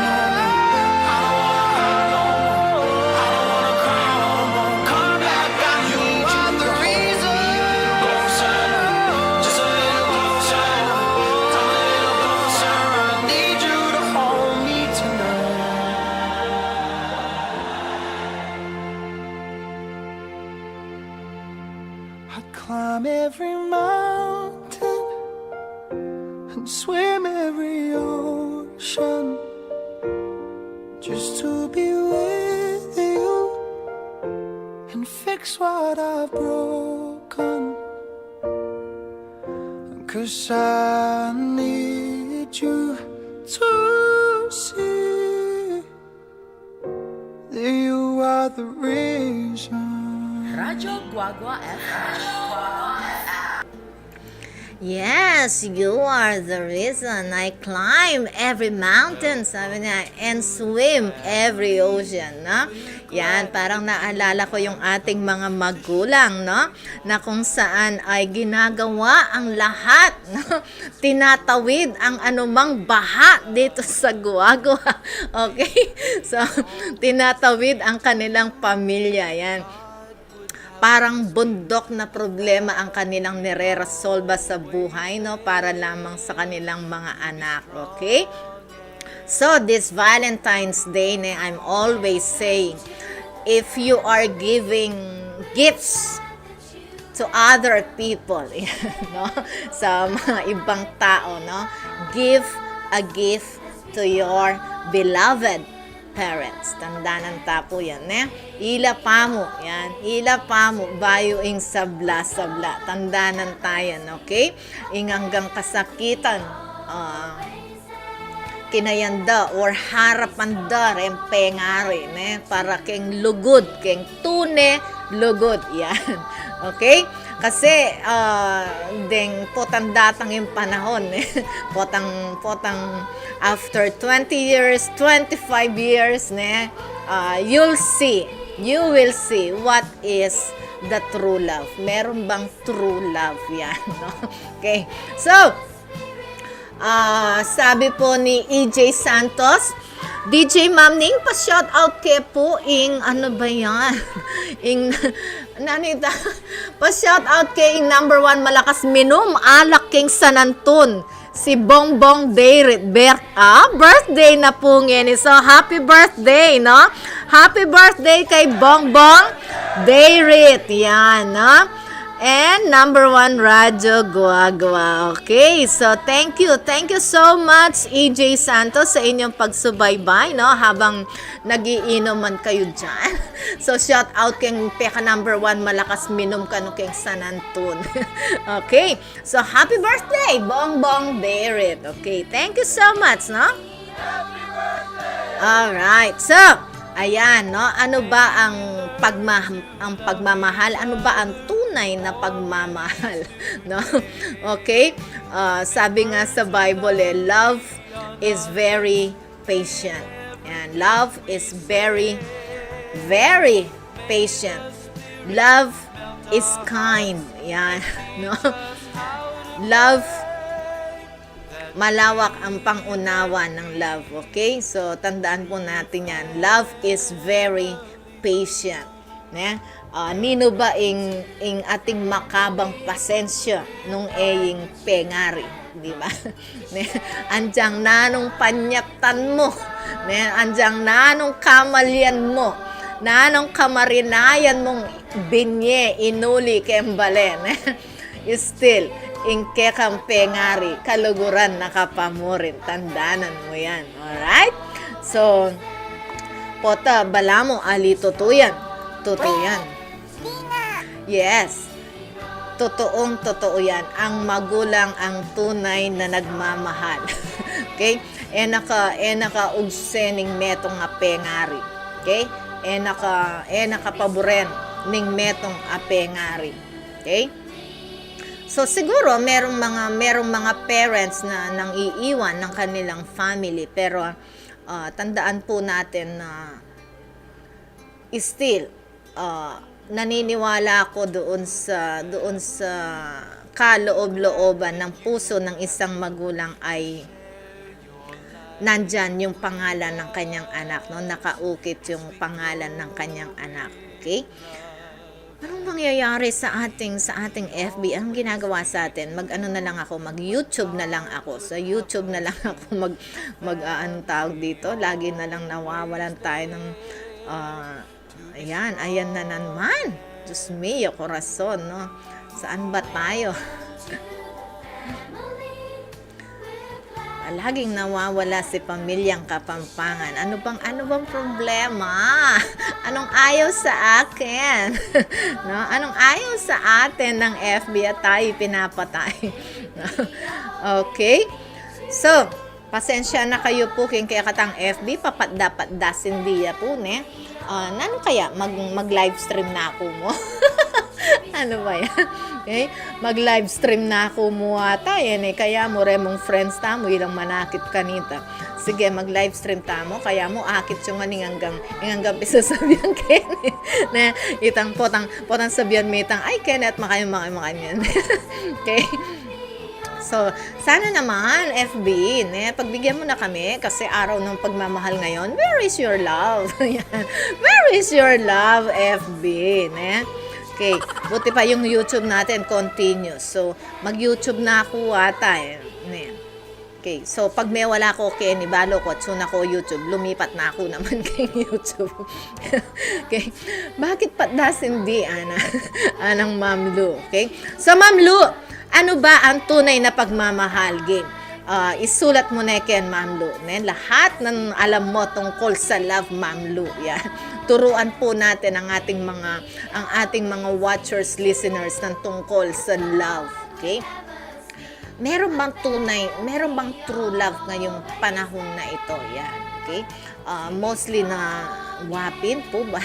no I'd climb every mountain and swim every ocean just to be with you and fix what I've broken. 'Cause I need you to see that you are the reason. Radyo Guagua FM. Yes, you are the reason I climb every mountain, sabi niya, and swim every ocean, no? Yan, parang naalala ko yung ating mga magulang, no? Na kung saan ay ginagawa ang lahat, no? Tinatawid ang anumang baha dito sa Guagua. Okay? So, tinatawid ang kanilang pamilya, yan. Parang bundok na problema ang kanilang nire-resolve sa buhay, no? Para lamang sa kanilang mga anak, okay? So, this Valentine's Day, I'm always saying, if you are giving gifts to other people, no? Sa mga ibang tao, no? Give a gift to your beloved parents. Tandaan tapo yan, Ila pamo, yan. Ila pamo, bayo ing sabla-sabla. Tandaan tayan, okay? Inganggang kasakitan, kinayanda or harapanda rin pengari, para keng lugod, keng tune lugod, yan. Okay? Kasi, ding potang datang yung panahon, potang after 20 years, 25 years, you will see what is the true love. Meron bang true love yan, no? Okay. So, sabi po ni EJ Santos, DJ Ma'am Ning, pa-shout out kay po ano ba yan? Nanita, pa-shout out kay number 1 malakas minom, alak king Sanantun. Si Bongbong Dayrit birthday na po ngayon. So, happy birthday, no? Happy birthday kay Bongbong Dayrit. Yan, no? And number 1, Radyo Guagua. Okay, so thank you. Thank you so much, EJ Santos, sa inyong pagsubaybay, no? Habang nagiinuman kayo dyan. So, shout out kay peka number 1, malakas minom ka no kay Sanantun. Okay, so happy birthday, Bongbong Dayrit. Okay, thank you so much, no? Alright, so, ayan, no? Ano ba ang pagmamahal? Ano ba ang tunay na pagmamahal? No? Okay? Sabi nga sa Bible, love is very patient. And love is very, very patient. Love is kind. Yan. No? Love, malawak ang pangunawa ng love. Okay? So, tandaan po natin yan. Love is very patient. Nino ba ing ating makabang pasensya nung eying pengari, di ba? Anjang nanong panyatan mo, anjang nanong kamalyan mo, nanong kamarinayan mong binye inuli kembale, still ingke kang pengari, kaluguran nakapamurin, tandanan mo yan, alright? So, pota bala mo ali tutuyan. Totoo yan. Yes. Totoo yan. Ang magulang ang tunay na nagmamahal. Okay? Naka ugsening metong nga pengari. Okay? Naka paboren ning metong apengari. Okay? So siguro merong mga parents na nang iiwan ng kanilang family, pero tandaan po natin na still naniniwala ako doon sa kaloob-looban ng puso ng isang magulang ay nandyan yung pangalan ng kanyang anak, no? Nakaukit yung pangalan ng kanyang anak. Okay? Anong nangyayari sa ating FB? Anong ginagawa sa atin? Mag-ano na lang ako, mag-YouTube na lang ako. Sa YouTube na lang ako anong tawag dito? Lagi na lang nawawalan tayo ng ayan na naman. Diyos mio, corazon, no? Saan ba tayo? Laging nawawala si Pamilyang Kapampangan. Ano bang problema? Anong ayaw sa akin? No? Anong ayaw sa atin ng FB at tayo pinapatay? Okay? So, pasensya na kayo po kaya katang FB dapat dasin diya po ne. Nano kaya mag-live stream na ako mo? Ano ba yan? Okay? Mag-live stream na ako mo ata yan kaya mo remong friends ta mo ilang manakit kanita. Sige, mag-live stream ta mo kaya mo akit yung hanggang isasabihan ken. Na itang potang sabihan mitang ay Kenneth makayan. Okay? So, sana naman, FB, pagbigyan mo na kami kasi araw ng pagmamahal ngayon. Where is your love? Where is your love, FB? Okay, buti pa yung YouTube natin continuous. So, mag-YouTube na ako ata. Okay, so pag may wala ko ni balo ko, tsun ako YouTube, lumipat na ako naman kay YouTube. Okay, bakit patdas hindi, anang Ma'am Lu? Okay, so Ma'am Lu, ano ba ang tunay na pagmamahal, game? Isulat mo na ken Ma'am Lu. Lahat ng alam mo tungkol sa love, Ma'am Lu. Yan. Turuan po natin ang ating mga watchers, listeners ng tungkol sa love. Okay? Meron bang true love ngayong panahon na ito? Yan. Okay? Mostly na wapin po ba?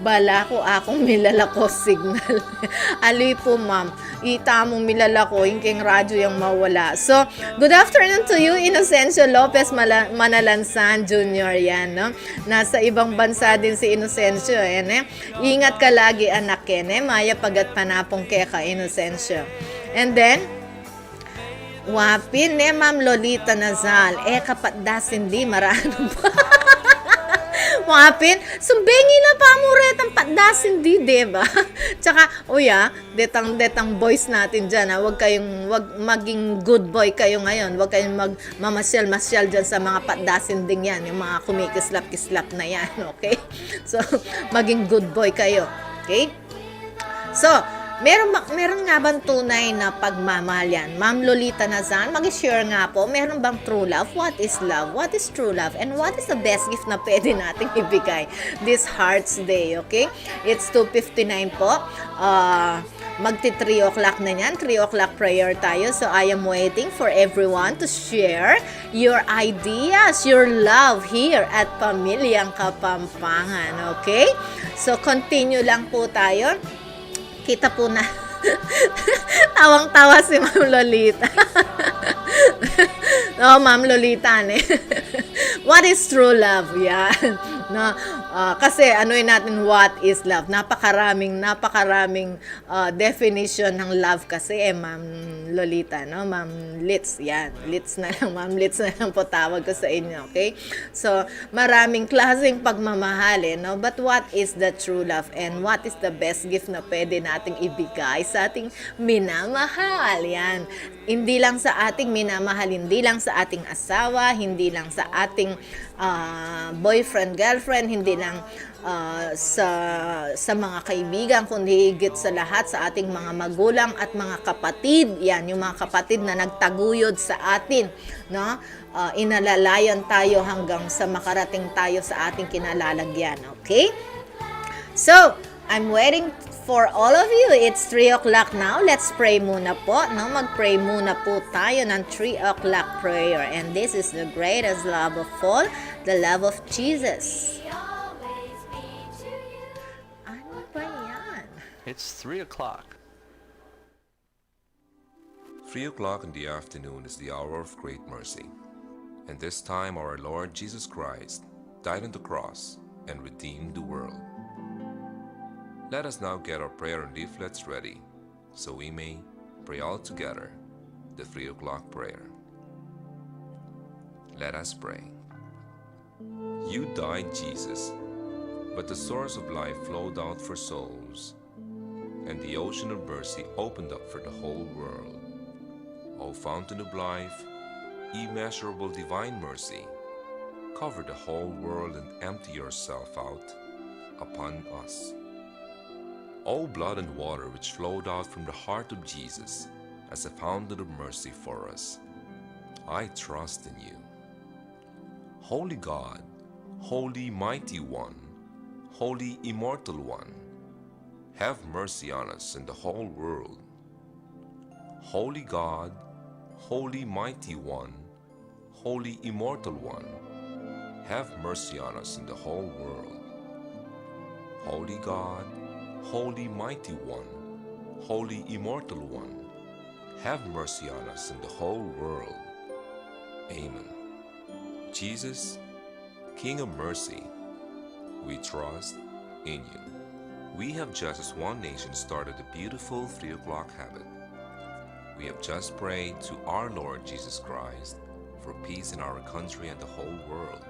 Bala ko akong milalako signal. Ali po ma'am, ita mong milalako, yung radyo yung mawala. So, good afternoon to you, Inocencio Lopez Manalansan Jr. Yan, no? Nasa ibang bansa din si Inocencio. Yan, Ingat ka lagi anak maya pagat panapong keka Inocencio. And then, wapin Ma'am Lolita Nazal. Kapat hindi marano pa. Wapin, sumbengi na pa mo retang patdasin di, diba? Tsaka, detang boys natin dyan, wag maging good boy kayo ngayon. Wag kayong mamasyal dyan sa mga patdasin din yan, yung mga kumikislap-kislap na yan, okay? So, maging good boy kayo, okay? So, meron nga bang tunay na pagmamahal yan? Ma'am Lolita Nazan, mag-share nga po, meron bang true love? What is love? What is true love? And what is the best gift na pwede nating ibigay this Hearts Day, okay? It's 2:59 po. Magti 3 o'clock na yan. 3 o'clock prayer tayo. So, I am waiting for everyone to share your ideas, your love here at Pamilyang Kapampangan, okay? So, continue lang po tayo. Kita po na tawang-tawa si Ma'am Lolita. No, Ma'am Lolita, What is true love? Yan. No, kasi natin what is love. Napakaraming definition ng love kasi Ma'am Lolita, no? Ma'am Litz, yan. Litz na lang, Ma'am Litz na lang po tawag ko sa inyo, okay? So, maraming klaseng pagmamahal, no? But what is the true love and what is the best gift na pwede nating ibigay sa ating minamahal? Yan. Hindi lang sa ating minamahal, hindi lang sa ating asawa, hindi lang sa ating boyfriend, girlfriend, hindi lang sa mga kaibigan, kundi higit sa lahat sa ating mga magulang at mga kapatid. Yan, yung mga kapatid na nagtaguyod sa atin, no? Inalalayan tayo hanggang sa makarating tayo sa ating kinalalagyan, okay? So, I'm waiting for all of you. It's 3 o'clock now. Let's pray muna po, no? Mag-pray muna po tayo ng 3 o'clock prayer. And this is the greatest love of all, the love of Jesus. Ano ba yan? It's 3 o'clock. 3 o'clock in the afternoon is the hour of great mercy. And this time our Lord Jesus Christ died on the cross and redeemed the world. Let us now get our prayer and leaflets ready, so we may pray all together the 3 o'clock prayer. Let us pray. You died, Jesus, but the source of life flowed out for souls, and the ocean of mercy opened up for the whole world. O fountain of life, immeasurable divine mercy, cover the whole world and empty yourself out upon us. O blood and water which flowed out from the heart of Jesus as a fountain of mercy for us, I trust in you. Holy God, Holy Mighty One, Holy Immortal One, have mercy on us and the whole world. Holy God, Holy Mighty One, Holy Immortal One, have mercy on us and the whole world. Holy God, Holy Mighty One, Holy Immortal One, have mercy on us and the whole world. Amen. Jesus, King of mercy, we trust in you. We have just as one nation started the beautiful 3 o'clock habit. We have just prayed to our Lord Jesus Christ for peace in our country and the whole world.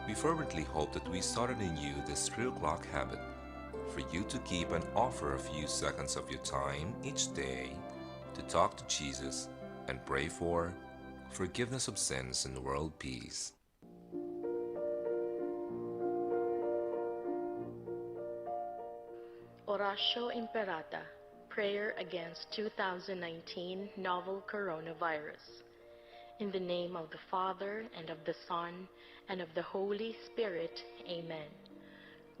We fervently hope that we started in you this 3 o'clock habit for you to keep and offer a few seconds of your time each day to talk to Jesus and pray for forgiveness of sins and world peace. Oratio Imperata, Prayer Against 2019 Novel Coronavirus. In the name of the Father, and of the Son, and of the Holy Spirit. Amen.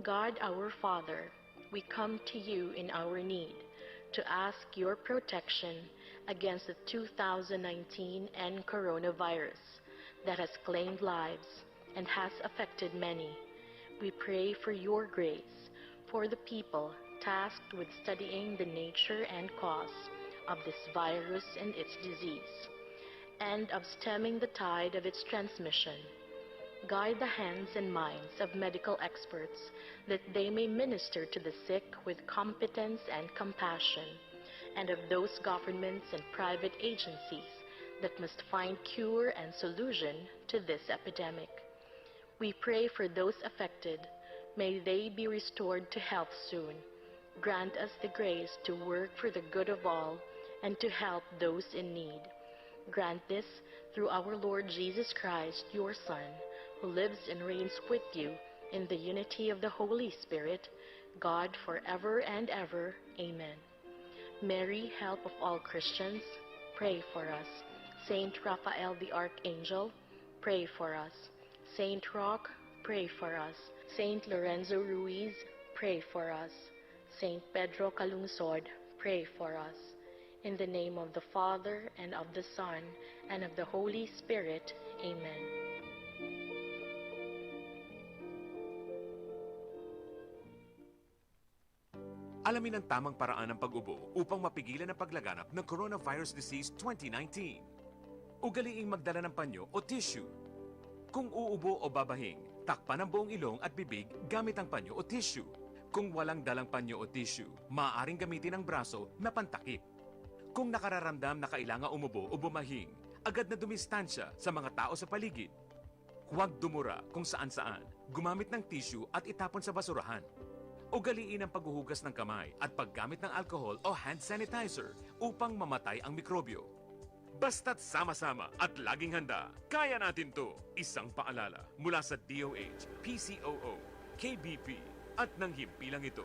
God our Father, we come to you in our need to ask your protection against the 2019 and coronavirus that has claimed lives and has affected many. We pray for your grace for the people tasked with studying the nature and cause of this virus and its disease, and of stemming the tide of its transmission. Guide the hands and minds of medical experts that they may minister to the sick with competence and compassion, and of those governments and private agencies that must find cure and solution to this epidemic. We pray for those affected. May they be restored to health soon. Grant us the grace to work for the good of all and to help those in need. Grant this through our Lord Jesus Christ, your Son, who lives and reigns with you in the unity of the Holy Spirit, God forever and ever. Amen. Mary, help of all Christians, pray for us. Saint Raphael the Archangel, pray for us. Saint Roch, pray for us. Saint Lorenzo Ruiz, pray for us. Saint Pedro Calungsod, pray for us. In the name of the Father, and of the Son, and of the Holy Spirit. Amen. Alamin ang tamang paraan ng pag-ubo upang mapigilan ang paglaganap ng Coronavirus Disease 2019. Ugaliing magdala ng panyo o tissue. Kung uubo o babahing, takpan ang buong ilong at bibig gamit ang panyo o tissue. Kung walang dalang panyo o tissue, maaaring gamitin ang braso na pantakip. Kung nakararamdam na kailangan umubo o bumahing, agad na dumistansya sa mga tao sa paligid. Huwag dumura kung saan-saan, gumamit ng tissue at itapon sa basurahan. Ugaliin ang paghuhugas ng kamay at paggamit ng alcohol o hand sanitizer upang mamatay ang mikrobyo. Basta't sama-sama at laging handa, kaya natin to! Isang paalala mula sa DOH, PCOO, KBP at ng himpilang ito.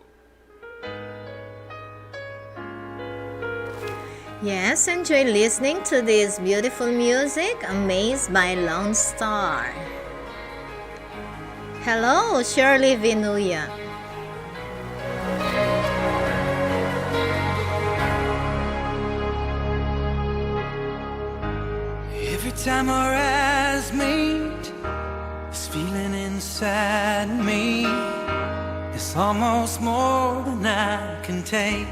Yes, enjoy listening to this beautiful music, Amazed by Lone Star. Hello, Shirley Vinuya. Every time our eyes meet, this feeling inside me is almost more than I can take.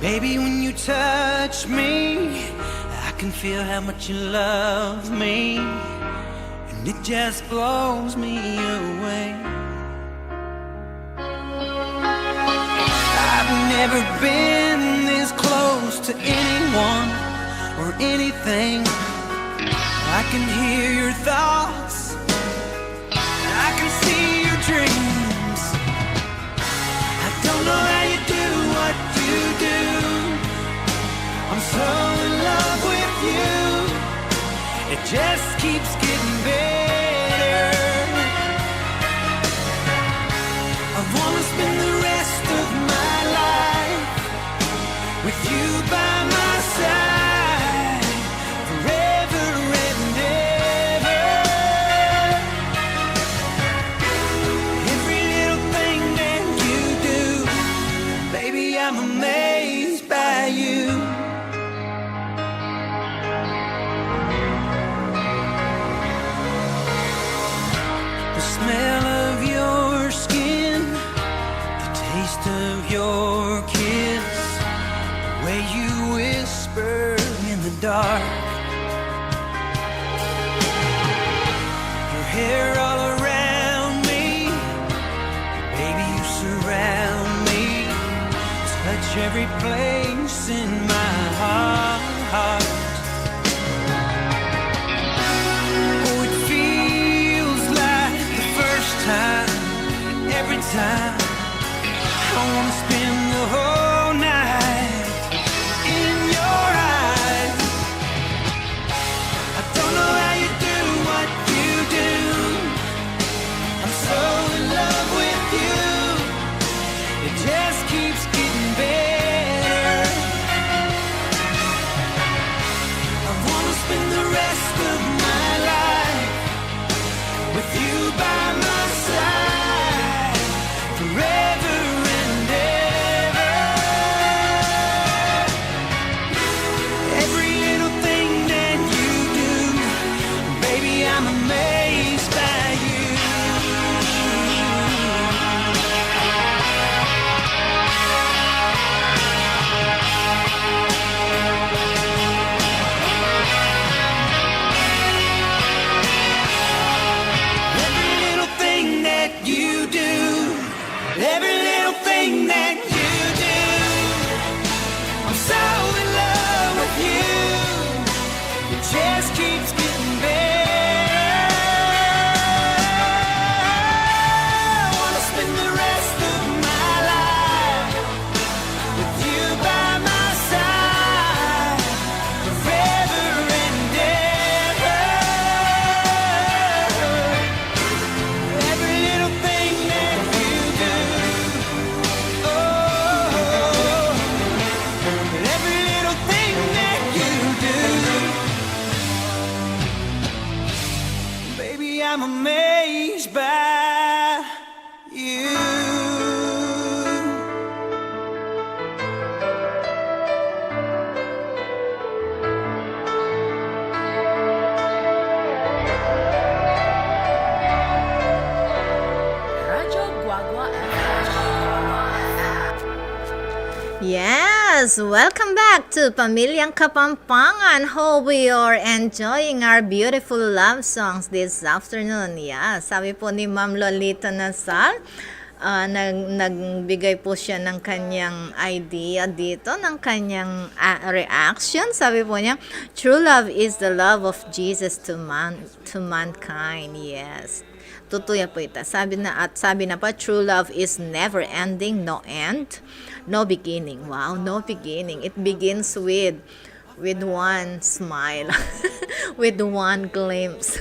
Baby, when you touch me, I can feel how much you love me, and it just blows me away. I've never been this close to anyone or anything. I can hear your thoughts, I can see your dreams. I don't know how you do what you do. I'm so in love with you. It just keeps getting better. with you by my side forever and ever. Every little thing that you do, baby, I'm amazed by you. The smell of your skin, the taste of your kiss, the way you whisper in the dark, your hair all around me, baby, you surround me, touch every place in my heart. Oh, it feels like the first time, every time. I wanna spend the whole night in your eyes. I don't know how you do what you do. I'm so in love with you. It just keeps getting better. I wanna spend the rest of my life with you by my side forever and ever. Every little thing that you do, baby, I'm amazed by you. Every little thing that you do, every little thing that you do, I'm so in love with you. It just keeps getting better. I wanna spend the rest of my life with you by my side forever and ever. Every little thing that you do, oh, every little thing that you do, baby, I'm amazed by you. Radyo Guagua FM. Yes, welcome back to Pamilyang Kapampangan. Hope we are enjoying our beautiful love songs this afternoon. Yeah, sabi po ni Ma'am Lolita Nasal, nagbigay po siya ng kanyang idea dito, ng kanyang reaction. Sabi po niya, true love is the love of Jesus to mankind. Yes. Tutuya po ito. Sabi na pa, true love is never ending, no end, no beginning. Wow, no beginning. It begins with one smile, with one glimpse.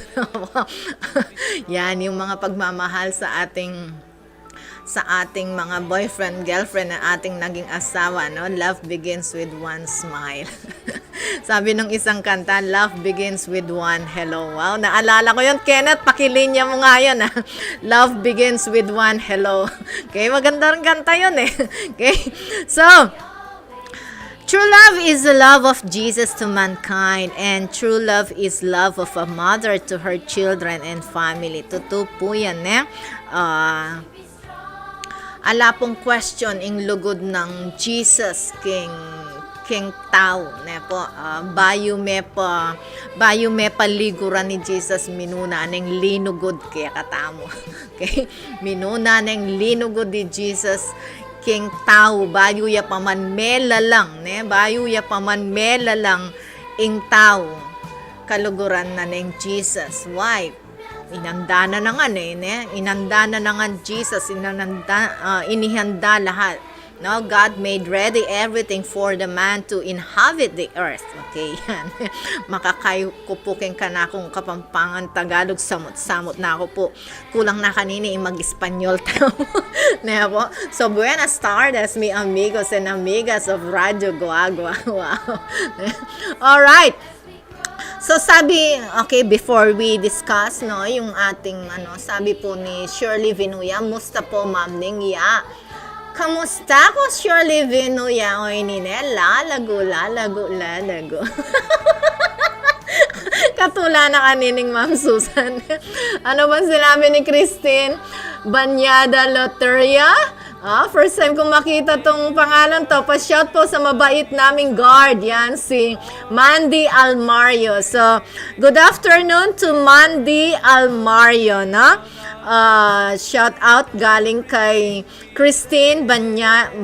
Yan, yung mga pagmamahal sa ating mga boyfriend, girlfriend, na ating naging asawa, no? Love begins with one smile. Sabi nung isang kanta, love begins with one hello. Wow, naalala ko yun. Kenneth, pakilinya mo nga yun, ha? Love begins with one hello. Okay, maganda rin kanta yun, eh. Okay, so, true love is the love of Jesus to mankind, and true love is love of a mother to her children and family. Totoo po yan, eh. Ala pong question ing lugod ng Jesus King Tao ne po bayu me pa liguran ni Jesus minuna neng linugod kaya katamo. Okay, minuna neng linugod ni Jesus King Tao bayu ya paman melalang ne bayu ya paman melalang ing tao kaluguran na neng Jesus. Why? Inanda na nga Jesus, inihanda lahat No, God made ready everything for the man to inhabit the earth. Okay, yan. Makakayukupukin ka na kung Kapampangan, Tagalog, samot-samot na ako po. Kulang na kanini mag-Espanyol tayo. Po. So, buenas tardes, mi amigos and amigas of Radio Guagua. Wow. Alright. So sabi, okay, before we discuss, no, yung ating, sabi po ni Shirley Vinuya, musta po, Ma'am Ningya? Kamusta ko, Shirley Vinuya? Oy, nine, lalago. Katula na kanining Ma'am Susan. Ano ba sinabi ni Christine? Banyada Loteria? First time kong makita tong pangalan to. Pa-shout po sa mabait naming guard. Yan, si Mandy Almario. So, good afternoon to Mandy Almario, no? Shout out galing kay Christine Banyada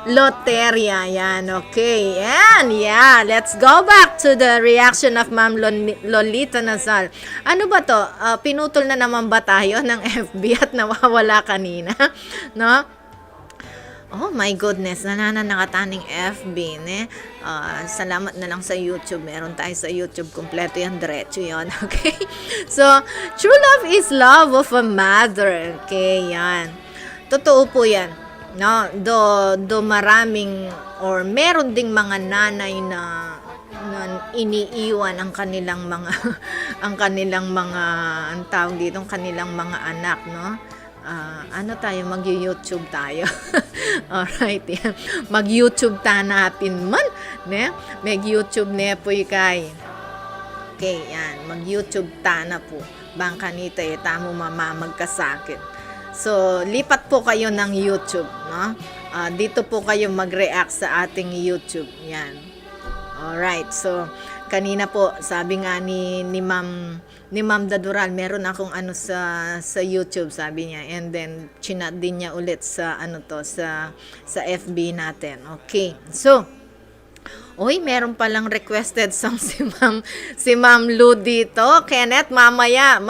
Loteria. Yan, okay. And yeah, let's go back to the reaction of Ma'am Lolita Nazal. Ano ba to? Pinutol na naman ba tayo ng FB at nawawala kanina? No? Oh my goodness, nananakataning FB, ne? Salamat na lang sa YouTube. Meron tayo sa YouTube, kompleto yan, diretso yun, okay? So, true love is love of a mother, okay, yan. Totoo po yan. No, do maraming or meron ding mga nanay na iniiwan ang kanilang mga ang tawag dito, ang kanilang mga anak, no? Tayo, mag-YouTube tayo. Alright, yan. Mag-YouTube tanapin man, ne? Mag-YouTube ne po kay. Okay, yan. Mag-YouTube tana po. Bang kanita tamo mamamagkasakit. So, lipat po kayo ng YouTube, no? Dito po kayo mag-react sa ating YouTube. Yan. Alright. So, kanina po, sabi nga ni Ma'am Dadural, meron akong sa YouTube, sabi niya. And then, chinat din niya ulit sa sa FB natin. Okay. So, meron palang requested song si Ma'am Lu dito. Kenneth, mamaya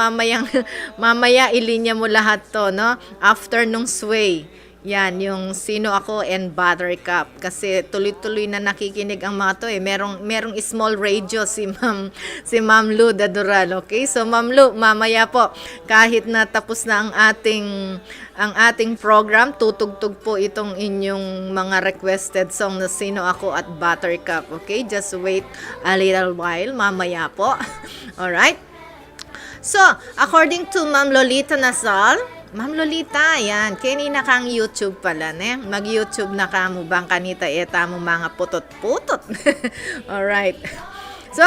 ilinya mo lahat to, no? After nung Sway. Yan, yung Sino Ako and Buttercup. Kasi tuloy-tuloy na nakikinig ang mga to Merong small radio si Ma'am Lu Dadural. Okay? So Ma'am Lu, mamaya po, kahit na tapos na ang ating program, tutugtog po itong inyong mga requested song na Sino Ako at Buttercup. Okay? Just wait a little while. Mamaya po. Alright? So, according to Ma'am Lolita Nazal, Ma'am Lolita, yan. Kanina kang YouTube pala, ne? Mag-YouTube na ka mo bang kanita mo mga putot-putot. Alright. So,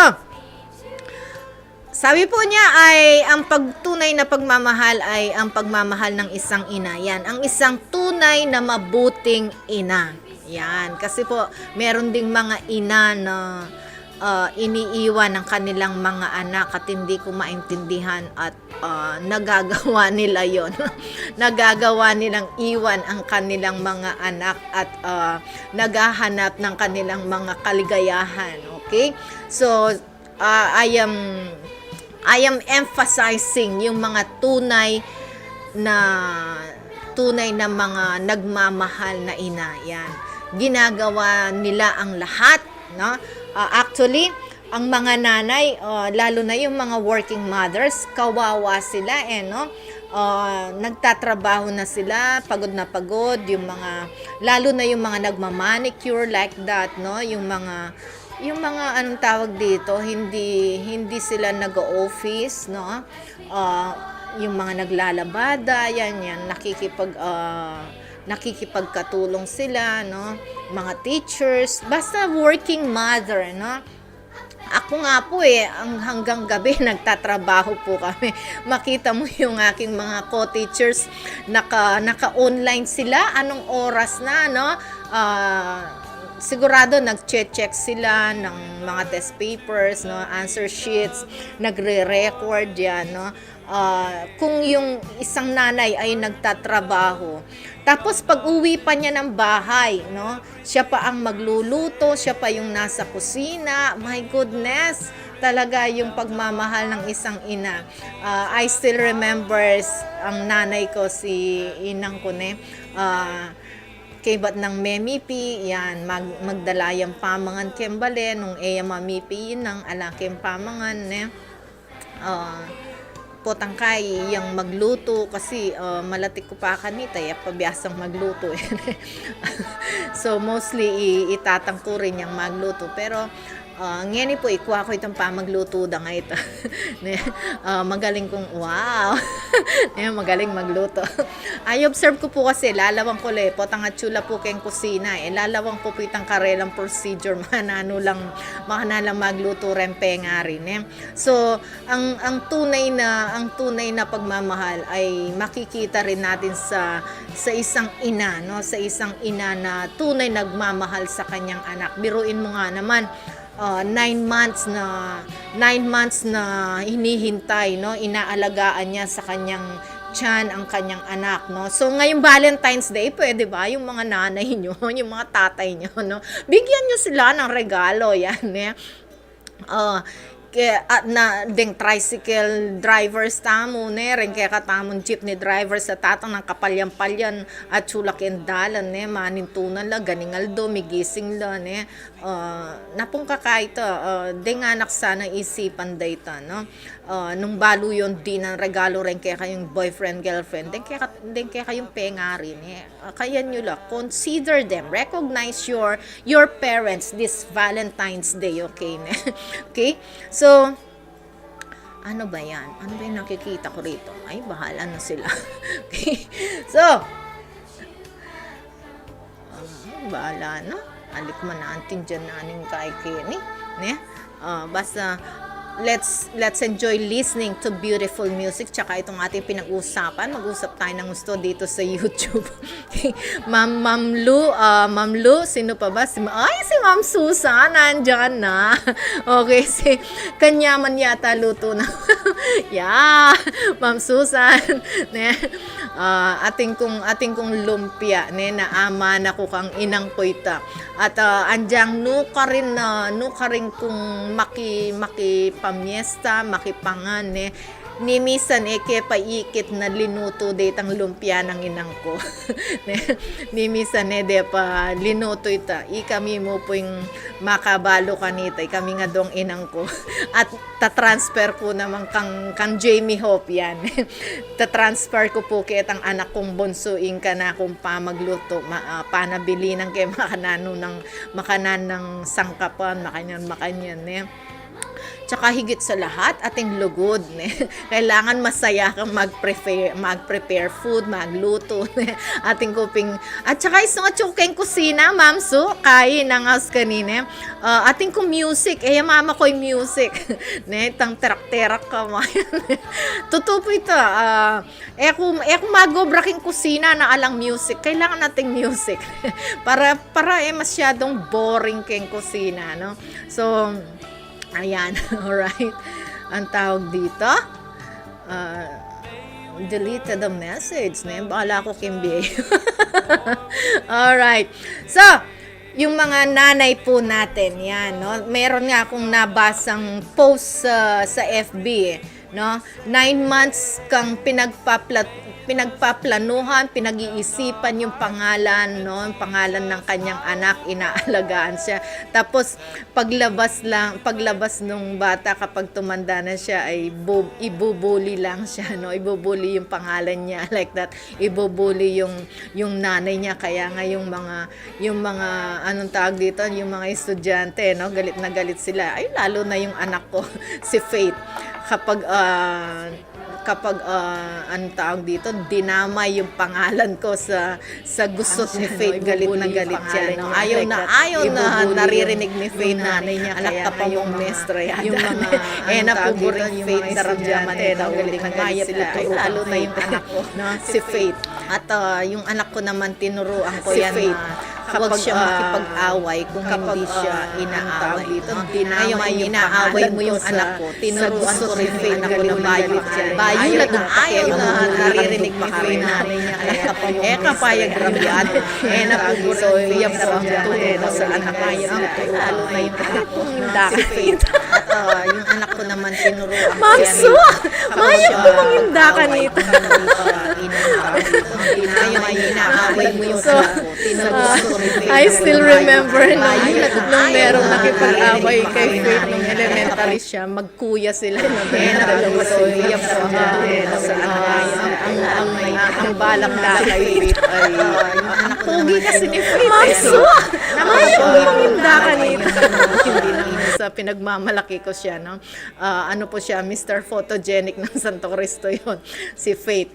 sabi po niya ay ang pagtunay na pagmamahal ay ang pagmamahal ng isang ina. Yan. Ang isang tunay na mabuting ina. Yan. Kasi po, meron ding mga ina na iniiwan ng kanilang mga anak at hindi ko maintindihan at nagagawa nila yon. Nagagawa nilang iwan ang kanilang mga anak at naghahanap ng kanilang mga kaligayahan. Okay? So, I am emphasizing yung mga tunay na mga nagmamahal na ina. Yan. Ginagawa nila ang lahat, no? Actually, ang mga nanay, lalo na yung mga working mothers, kawawa sila no? Nagtatrabaho na sila, pagod na pagod, lalo na yung mga nagmamanicure like that, no? Yung mga anong tawag dito, hindi sila nag-office, no? Yung mga naglalabada, yan, nakikipagkatulong sila, no? Mga teachers, basta working mother, no? Ako nga po hanggang gabi nagtatrabaho po kami. Makita mo yung aking mga co-teachers, naka-online sila, anong oras na, no? Sigurado nag-check sila ng mga test papers, no? Answer sheets, nagre-record yan, no? Kung yung isang nanay ay nagtatrabaho, tapos pag uwi pa niya ng bahay, no, siya pa ang magluluto, siya pa yung nasa kusina, my goodness, talaga yung pagmamahal ng isang ina. I still remembers ang nanay ko, si inang ko ne, kaybat ng memipi, yan, magdalayang pamangan kembale, nung eya mamipi yun ng alakim pamangan, ne, potangkay yung magluto, kasi malatik ko pa kanita, pabiyasang magluto. So, mostly, itatangko rin yung magluto, pero, ngayon po, ikuha ko itong pamagluto da nga ito. Magaling kong, wow! Magaling magluto. I observe ko po kasi, lalawang ko le, potang at chula po kayong kusina. Lalawang po itang karelang procedure, makanalang magluto rempe nga rin. So, ang tunay na pagmamahal ay makikita rin natin sa isang ina, no? Sa isang ina na tunay nagmamahal sa kanyang anak. Biruin mo nga naman, 9 months na hinihintay, no, inaalagaan niya sa kanyang tiyan ang kanyang anak, no. So ngayong Valentine's Day, pwede ba yung mga nanay niyo, yung mga tatay niyo, no, bigyan niyo sila ng regalo yan, na ding tricycle drivers tamo ne ren kaya katamon jeepney drivers sa tatang ng kapalyan-palyan at sulak dalan ne manintunan la ganingaldo migising la ne napong kakaito ding anak sana isipan dayta, no, nung balo yon din ang regalo ren kaya kayong boyfriend girlfriend ding kaya kayong pengari ne, kaya nyo la consider them, recognize your parents this Valentine's Day, okay ne? Okay, so ano ba yan? Ano ba yung nakikita ko rito? Ay, bahala na sila. Okay. So, bahala na. Alik man natin dyan naning kay Kenny. Basta, let's enjoy listening to beautiful music. Tsaka itong ating pinag-usapan. Mag-usap tayo ng gusto dito sa YouTube. Okay. Ma'am Lu, sino pa ba? Si Ma'am Susan, nandyan na. Okay, kanya man yata luto na. Yeah, Ma'am Susan. Ating kong lumpia, na ama na ko kang inang ko ita. At andyang nuka rin kung makipamiesta, makipangan, ni misan ke paikit na linuto detang lumpia ng inang ko. Ni misan de pa linuto ita. Kami mo po yung makabalo kanita. Kami nga dong inang ko. At ta-transfer ko naman kang Jamie Hope yan. Ta-transfer ko po kitang anak kong bunsuin ka na kung pamagluto. Panabili ng kay makanan ng sangkapan, makanyan. Tsaka higit sa lahat, ating lugod. Kailangan masaya kang mag-prepare food, magluto. Ating kuping, at tsaka isang atsukeng kusina, Ma'am Su, kain ng house kanina. Ating kong music, mama ko'y music. Tang terak-terak ka, totoo po ito. Kung magobraking kusina na alang music, kailangan nating music. para masyadong boring keng kusina, no? So, ayan, alright. Ang tawag dito, delete the message. Bahala ko kimbi. Alright. So, yung mga nanay po natin, yan, no? Meron nga akong nabasang post sa FB, no? 9 months kang pinagpaplanuhan, pinag-iisipan yung pangalan, no? Yung pangalan ng kanyang anak, inaalagaan siya. Tapos paglabas nung bata, kapag tumanda na siya, ay ibubuli lang siya, no? Ibubuli yung pangalan niya, like that. Ibubuli yung nanay niya. Kaya nga yung mga anong tawag dito, yung mga estudyante, no? Galit na galit sila. Ay, lalo na yung anak ko, si Faith. Kapag anong tawag dito, dinamay yung pangalan ko sa gusto ni Faith, galit na galit siya, no? Ayaw na naririnig ni Faith na anak ka pa mong mestra yan. Yung mga napuburing Faith sa ramdamate, no? Galit na galit sila. Ay, lalo na yung anak ko, si Faith. At yung anak ko naman, tinuruan ko yan na huwag siya makipag-away kung hindi siya inaaway dito. Inaaway mo yung anak ko. Tinuruan ko rin yung anak ko na bayot siya. Bayot na ayaw na naririnig ni Faith na anak ka pa mong kapayag ramyad. Napuburing so, yan po ang turo sa anak ko. Lalo na yung anak ko, si Faith. yung anak ko naman tinuruan ko Ma'am yan. Su, mayag Siya, mo manginda ka away nito. ka na dito, inaaway mo yung anak ko. Tinuruan ko rin I still remember nung merong nakipag-away kay Faith nung elementary siya, magkuya sila na dalawa Iyak ko ang balak na kay Faith ay pogi kasi ni Faith. Ma'am Su, mayag mo manginda ka nito. Hindi naman sa pinagmamalaki ko siya, no? Ano po siya, Mr. Photogenic ng Santo Cristo yon, si Faith.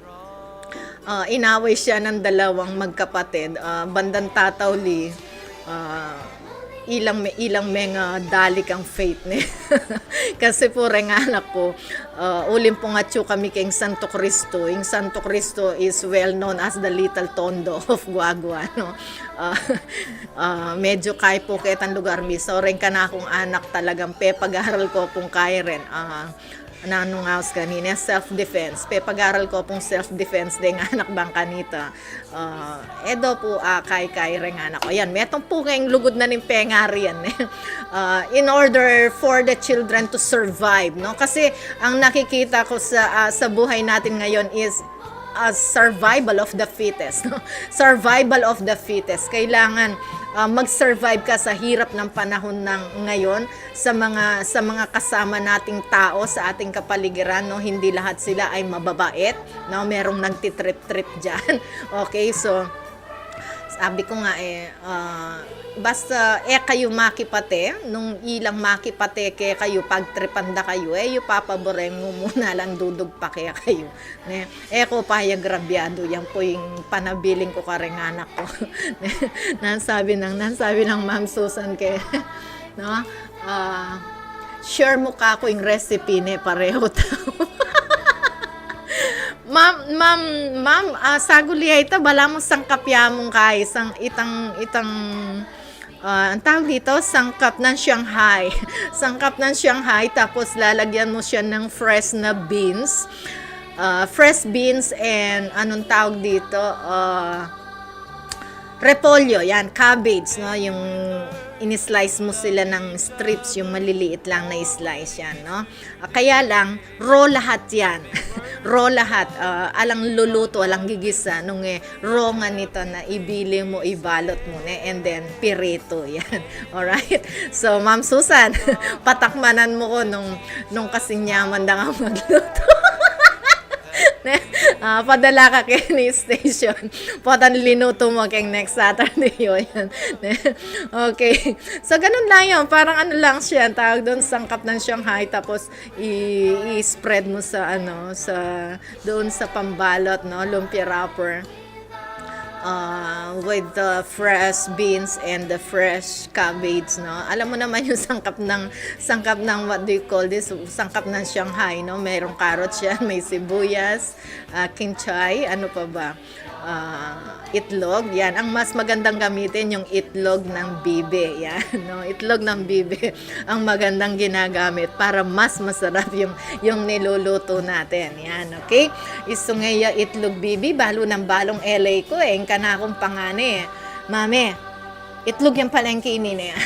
Inaway siya ng dalawang magkapatid, bandang Tatawli, ilang mga dalik ang Faith ni. Kasi po rin anak ko, ulim po nga tiyo kami kay Santo Cristo. Yung Santo Cristo is well known as the Little Tondo of Guagua, no? Medyo kay po ketang lugar mi. So rin ka na akong anak talagang pag-aral ko pong kaya rin. Nanong house kanina, self-defense. Pag-aral ko pong self-defense din anak bang kanita. Edo po kay rin anak ko. Yan, metong po kayong lugod na ng pengari yan. In order for the children to survive, no? Kasi ang nakikita ko sa buhay natin ngayon is survival of the fittest, no? Survival of the fittest. Kailangan mag-survive ka sa hirap ng panahon ng ngayon sa mga kasama nating tao sa ating kapaligiran, no? Hindi lahat sila ay mababait, no? Merong nagtitrip-trip diyan. Okay, so sabi ko nga basta kayo makipate, nung ilang makipate kaya kayo pagtripanda kayo, yung papaboreng mo muna lang dudog pa kaya kayo. Ko payag grabyado, yan po yung panabiling ko kareng anak ko. nasabi ng Ma'am Susan kay, no? Share mo ka ko yung recipe ni pareho tao. Ma'am, saguliya ito, bala mo sangkapya mong kay, ang tawag dito, sangkap ng Shanghai. Sangkap ng Shanghai, tapos lalagyan mo siya ng fresh na beans. Fresh beans and anong tawag dito, repolyo, yan, cabbage, no? Yung in-slice mo sila ng strips, yung maliliit lang na slice yan, no? Kaya lang, raw lahat yan. Raw lahat. Alang luluto, alang gigisa, nung raw nga nito na ibili mo, ibalot mo, and then pirito, yan. Alright? So, Ma'am Susan, patakmanan mo ko nung kasinyaman na nga magluto. Padala ka kay ni station. Patan linuto mo kay next Saturday yun. Okay. So, ganun lang yun. Parang ano lang siya. Tawag doon, sangkap ng Shanghai. Tapos, i-spread mo doon sa pambalot, no? Lumpia wrapper. With the fresh beans and the fresh cabbage, no? Alam mo naman yung sangkap ng what do you call this? Sangkap ng Shanghai, no? Mayroong carrots yan, may sibuyas, kinchay, ano pa ba? Itlog, yan. Ang mas magandang gamitin yung itlog ng bibe, yan, no? Itlog ng bibe ang magandang ginagamit para mas masarap yung niluluto natin, yan, okay? Isungaya itlog bibe, balo ng balong LA ko, ang kanakong pangane, mame, itlog yung palengkini niya.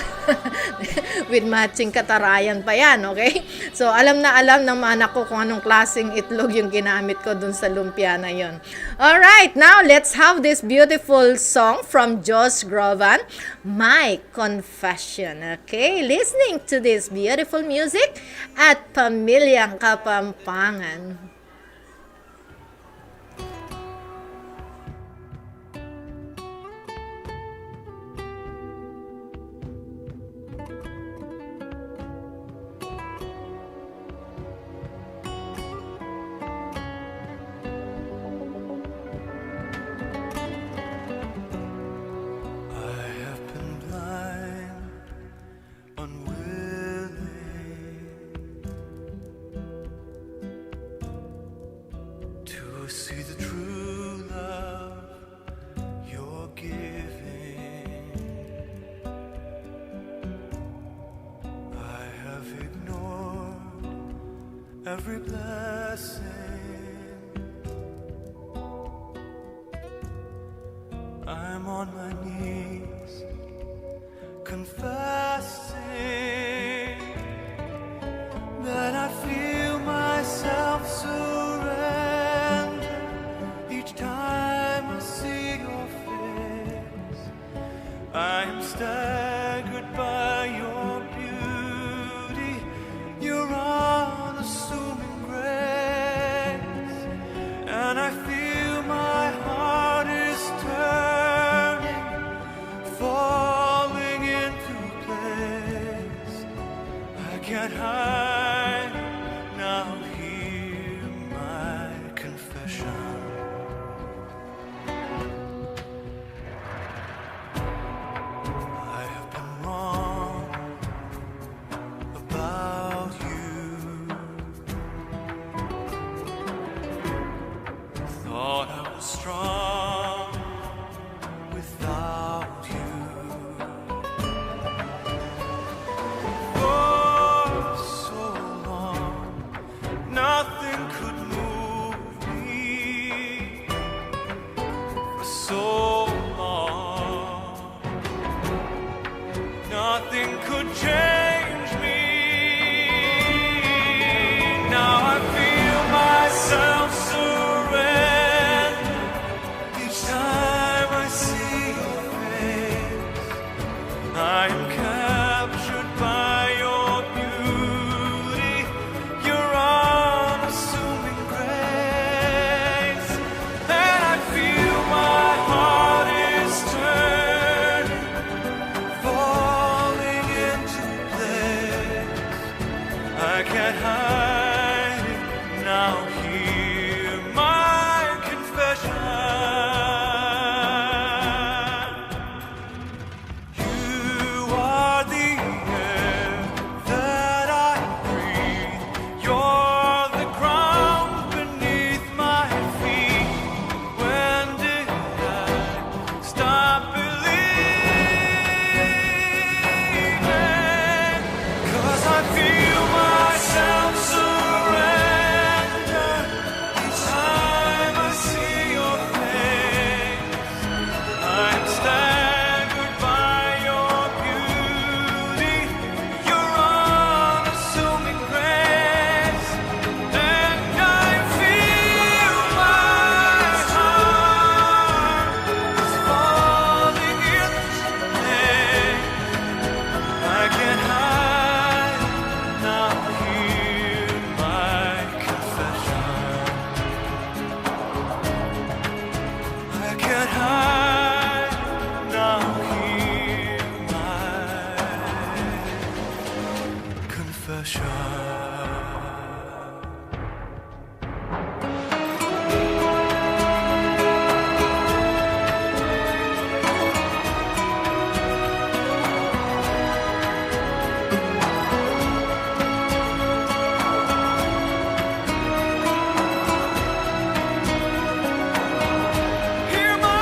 With matching katarayan pa yan, okay? So, alam na ng mga anak ko kung anong klaseng itlog yung ginamit ko dun sa lumpia na yun. Alright, now let's have this beautiful song from Josh Groban, My Confession. Okay, listening to this beautiful music at Pamilyang Kapampangan. See the true love you're giving. I have ignored every blessing. I'm on my knees confessing that I feel myself surrender each time I see your face. I am staggered by your beauty, your unassuming grace, and I feel my heart is turning, falling into place. I can't hide, now hear my confession. I have been wrong about you. Thought I was strong without you. For so long, nothing could move me. For so long, nothing could change me. Now I feel myself surrender each time I see your face. I am captured by your beauty, your unassuming grace, and I feel my heart is turning, falling into place. I can't hide it, now hear my confession. You are the air that I breathe. You're the ground beneath my feet. When did I stop believing? 'Cause I feel myself surrender each time I see your face. I'm staggered by your beauty, your unassuming grace, and I feel my heart is falling into place. I can't hide, now hear my confession. I can't hide, now hear my confession. Hear my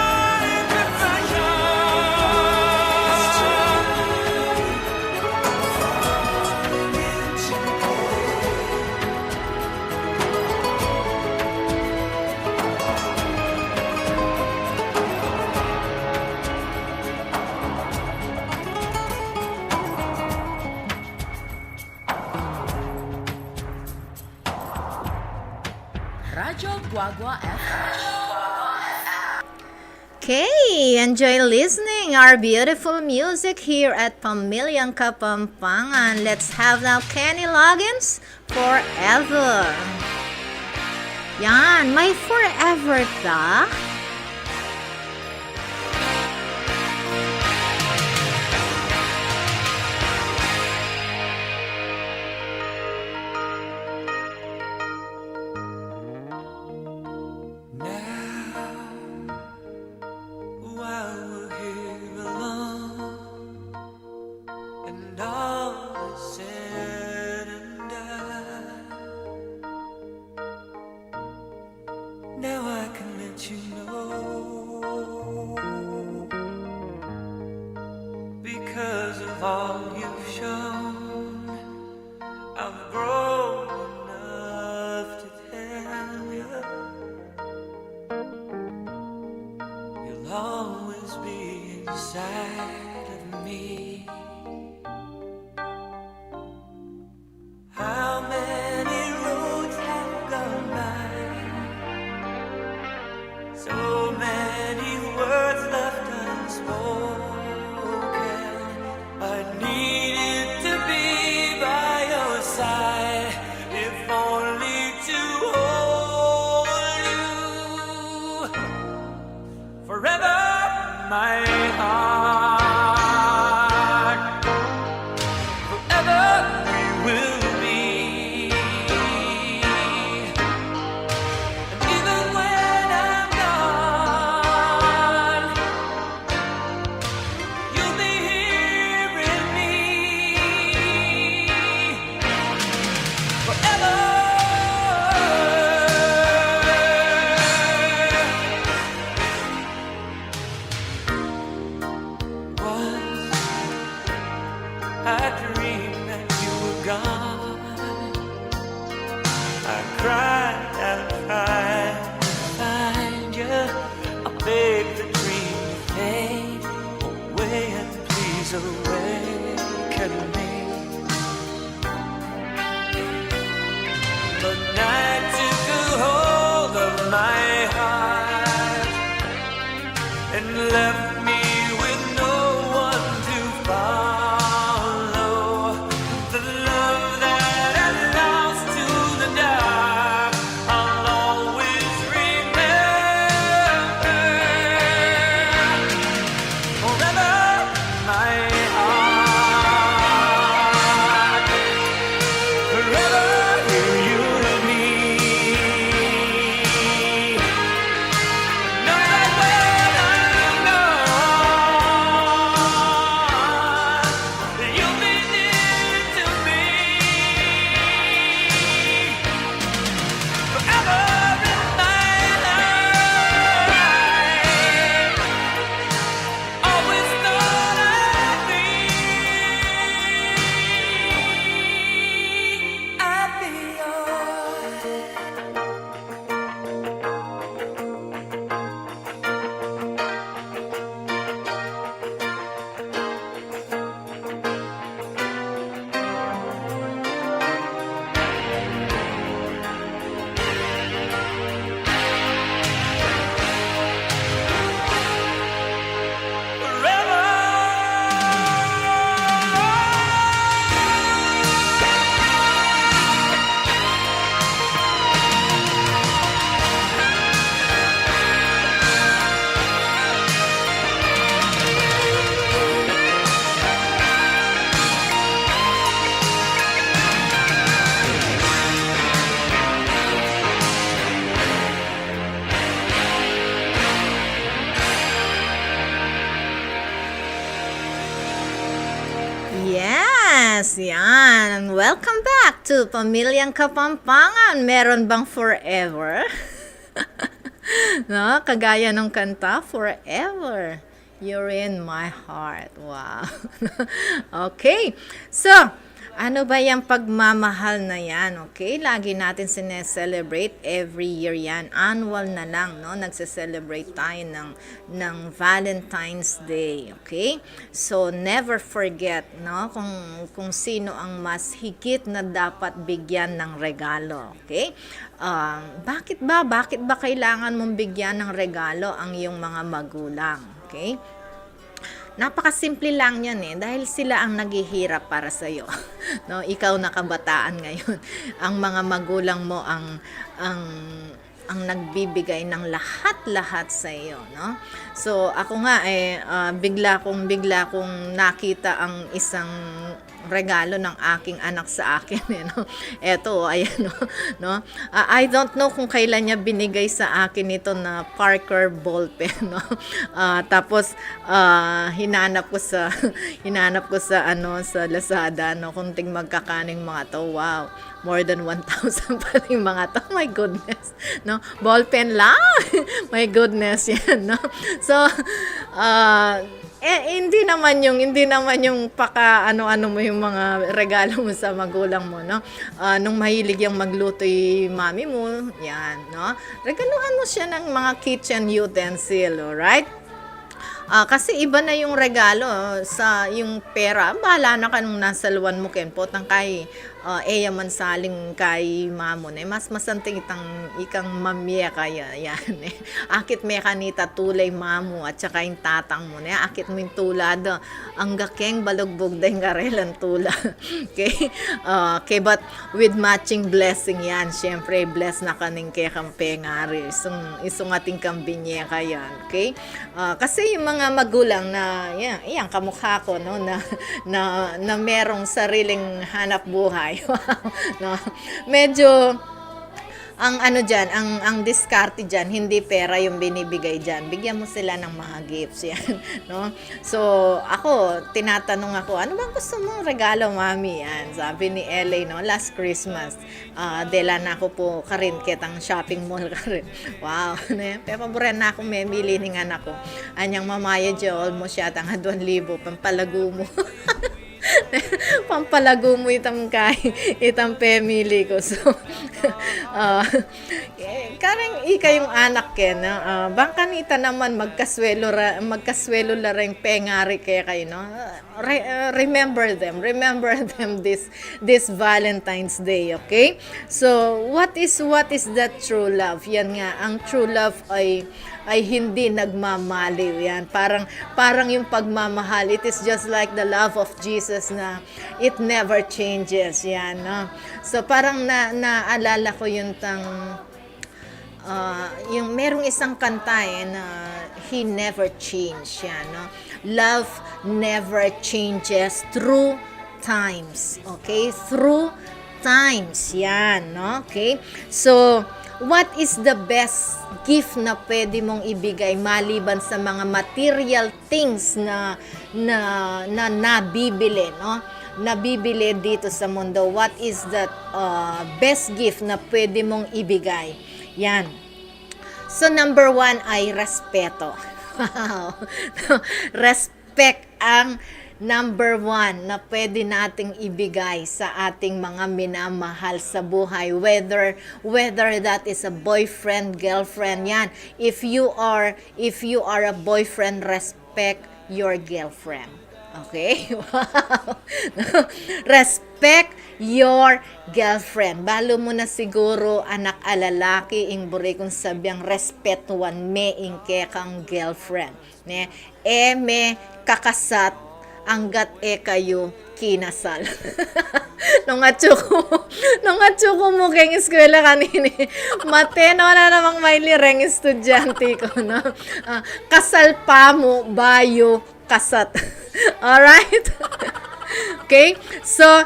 Radyo Guagua FM. Okay, enjoy listening our beautiful music here at Pamilyang Kapampangan. Let's have now Kenny Loggins, Forever. Yan, may forever ka? While we're here alone, and all is said and done, now I can let you know, because of all you've shown, I've grown enough to tell you. You'll always be inside of me. How many my heart. Forever we will be. And even when I'm gone, you'll be here in me. Forever. I dreamed that you were gone. I cried and tried to find you. I begged the dream to fade away, and please awaken me. The night took a hold of my heart and left me with no one to follow. The love that I lost to the dark, I'll always remember. Forever, my heart. Forever, you'll be. Know that when I'm gone, you'll be near to me. Forever in my life, always thought I'd be yours. Yes, yan. Welcome back to Pamilyang Kapampangan. Meron bang forever? No, kagaya ng kanta, Forever. You're in my heart. Wow. Okay. So, ano ba yung pagmamahal na yan? Okay? Lagi natin sineselebrate every year yan. Annual na lang, no? Nagse-celebrate tayo ng Valentine's Day. Okay? So, never forget, no? Kung sino ang mas higit na dapat bigyan ng regalo. Okay? Bakit ba kailangan mong bigyan ng regalo ang iyong mga magulang? Okay? Napakasimple lang yan dahil sila ang naghihirap para sa iyo. No, ikaw na kabataan ngayon. Ang mga magulang mo ang nagbibigay ng lahat-lahat sa iyo, no? So ako nga bigla kong nakita ang isang regalo ng aking anak sa akin, no? Eto, ayan, no? I don't know kung kailan niya binigay sa akin ito na Parker ballpen, no? Tapos hinanap ko sa sa Lazada, no? Kunting magkakaning mga to. Wow. More than 1,000 pa rin mga to. My goodness, no? Ballpen lang. My goodness, yan, no? So, hindi naman yung paka ano mo yung mga regalo mo sa magulang mo, no? Nung mahilig yung magluto yung mami mo, yan, no? Regaluhan mo siya ng mga kitchen utensil, alright? Kasi iba na yung regalo sa yung pera. Bahala na ka nung nasa luwan mo, Kenpo. Tangkay, eya man saling kay mamo ne mas masanting ikang mamye kaya yan eh. Akit me kanita tulay mamo at saka yung tatang mo ne akit mo yung tulad ang gakeng balugbog dahil ngarelan tula. Okay, but with matching blessing yan, syempre bless na kaning kay kampengari isong ating kambinye kayan. Okay, kasi yung mga magulang na yan kamukha ko no na merong sariling hanap buhay. No, medyo ang ano dyan, ang diskarte dyan, hindi pera yung binibigay dyan. Bigyan mo sila ng mga gifts yan. No? So, ako, tinatanong ako, ano bang gusto mong regalo, mami? Yan, sabi ni LA, no? Last Christmas, dela na ako po karin kitang shopping mall karin. Wow. Paboran na ako memili ng anak ko. Anyang mamaya dyan, almost yata nga 2,000, pampalago mo. Pampalago mo itang family ko. So, karang ika yung anak ken, bangkanita naman magkaswelo la ring pengari kaya kayo, no? Remember them this Valentine's Day, okay? So, what is that true love? Yan nga, ang true love ay hindi nagmamaliw yan. Parang yung pagmamahal, it is just like the love of Jesus na it never changes yan, no? So parang naalala ko yung yung merong isang kanta na He never changed yan, no? Love never changes through times, okay? Through times yan, no? Okay? So what is the best gift na pwede mong ibigay maliban sa mga material things na nabibili, no? Nabibili dito sa mundo? What is that best gift na pwede mong ibigay? Yan. So number 1 ay respeto. Wow. Respect ang number 1 na pwede nating ibigay sa ating mga minamahal sa buhay, whether that is a boyfriend, girlfriend, yan. If you are a boyfriend, respect your girlfriend. Okay? Wow. Respect your girlfriend. Balo mo na siguro anak alalaki ing buri kung sabiang respetuan me ing kang girlfriend. Ne? Me kakasat anggat kayo kinasal. nung atsuko mo keng eskwela kanini, mateno na namang may lireng estudyante ko, no? Kasal pa mo, bayo, kasat. Alright? Okay? So,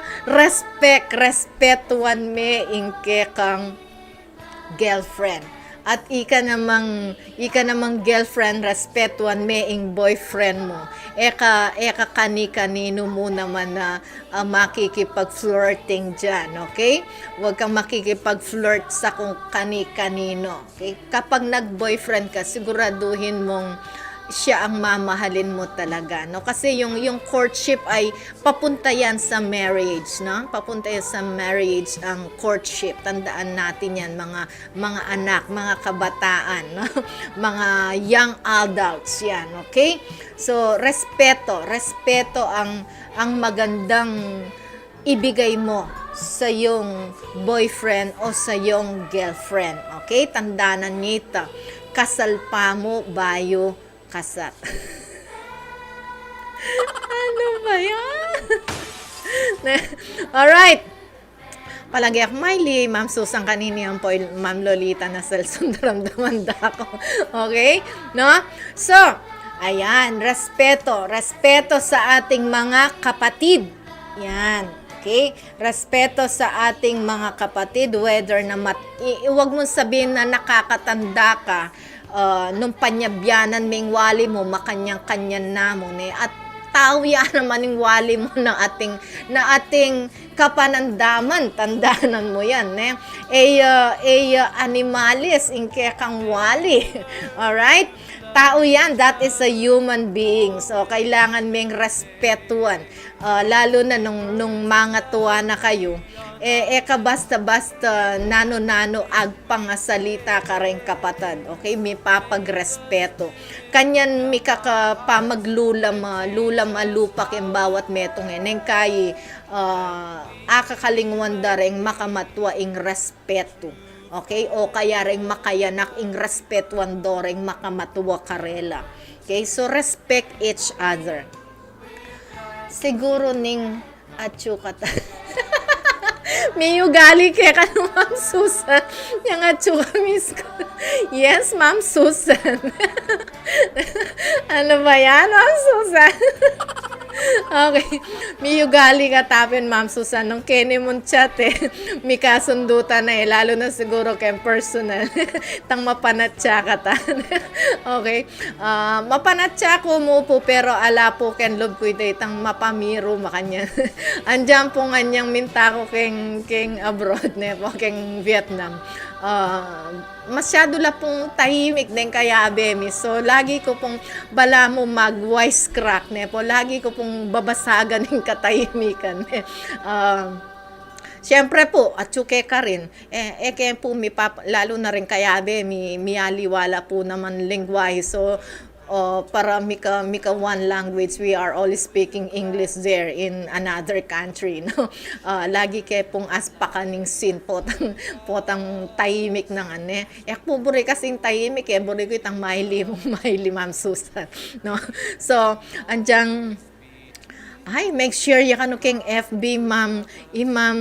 respetuan me ingke kang girlfriend. At ika namang girlfriend, respetuan me ing boyfriend mo. Eka kani-kanino mo naman na makikipag-flirting dyan, okay? Huwag kang makikipag-flirt sa kung kani-kanino, okay? Kapag nag-boyfriend ka, siguraduhin mong siya ang mamahalin mo talaga, no? Kasi yung courtship ay papunta yan sa marriage, no? Papunta yan sa marriage ang courtship. Tandaan natin yan, mga anak, mga kabataan, no? Mga young adults yan, okay? So, respeto ang magandang ibigay mo sa yung boyfriend o sa yung girlfriend, okay? Tandaan nito, kasal pa mo, bayo, kasat. Ano ba yan? Alright. Palagi ako, Miley, Ma'am Susan kanini ang po, Ma'am Lolita na selson daramdaman ko. Okay? No? So, ayan, respeto sa ating mga kapatid. Yan. Okay? Respeto sa ating mga kapatid, whether na huwag mong sabihin na nakakatanda ka, nung panyabyanan ming wali mo, makanyang-kanyan na mo, ne? At tao yan naman yung wali mo na ating kapanandaman, tandaanan mo yan, ne? Animalis, ingke kang wali. Alright? Tao yan, that is a human being. So, kailangan ming respetuan. Lalo na nung mga tuwa na kayo, Eka basta-basta nano-nano agpangasalita ka rin kapatad. Okay? May papagrespeto. Kanyan mi kakapamaglulam lupak yung bawat metong eneng kay akakalingwan da rin makamatwa ing respeto. Okay? O kaya rin makayanak ing respetuan do rin makamatwa karela. Okay? So, respect each other. Siguro ning atsukata. May ugali kaya ka ng Ma'am Susan. Yung atsuka miss ko. Yes, Ma'am Susan. Ano ba yan, Ma'am Susan? Okay. May ugali ka tapin, Ma'am Susan. Nung kene mong chat may kasundutan na lalo na siguro kay personal. Tang mapanatsa ka ta. Okay. Mapanatsa ko mo po pero ala po ken love ko ito itang mapamiro makanya. Andiyan po nganyang minta ko keng abroad ne po keng Vietnam. Masyado la pong tahimik din kaya abemi. So, lagi ko pong bala mo mag-wisecrack ne po. Lagi ko pong babasagan ng katahimikan. Siyempre po, atsuke ka rin. Kaya po, lalo na rin kaya mi aliwala po naman lingwahe. So, para mika one language, we are all speaking English there in another country, no? Lagi kay pong aspakaning sin potang tahimik ng ane. Po buri kasing tahimik buri ko itang maili Ma'am Susan, no? So, anjang make sure ya kanu keng FB Imam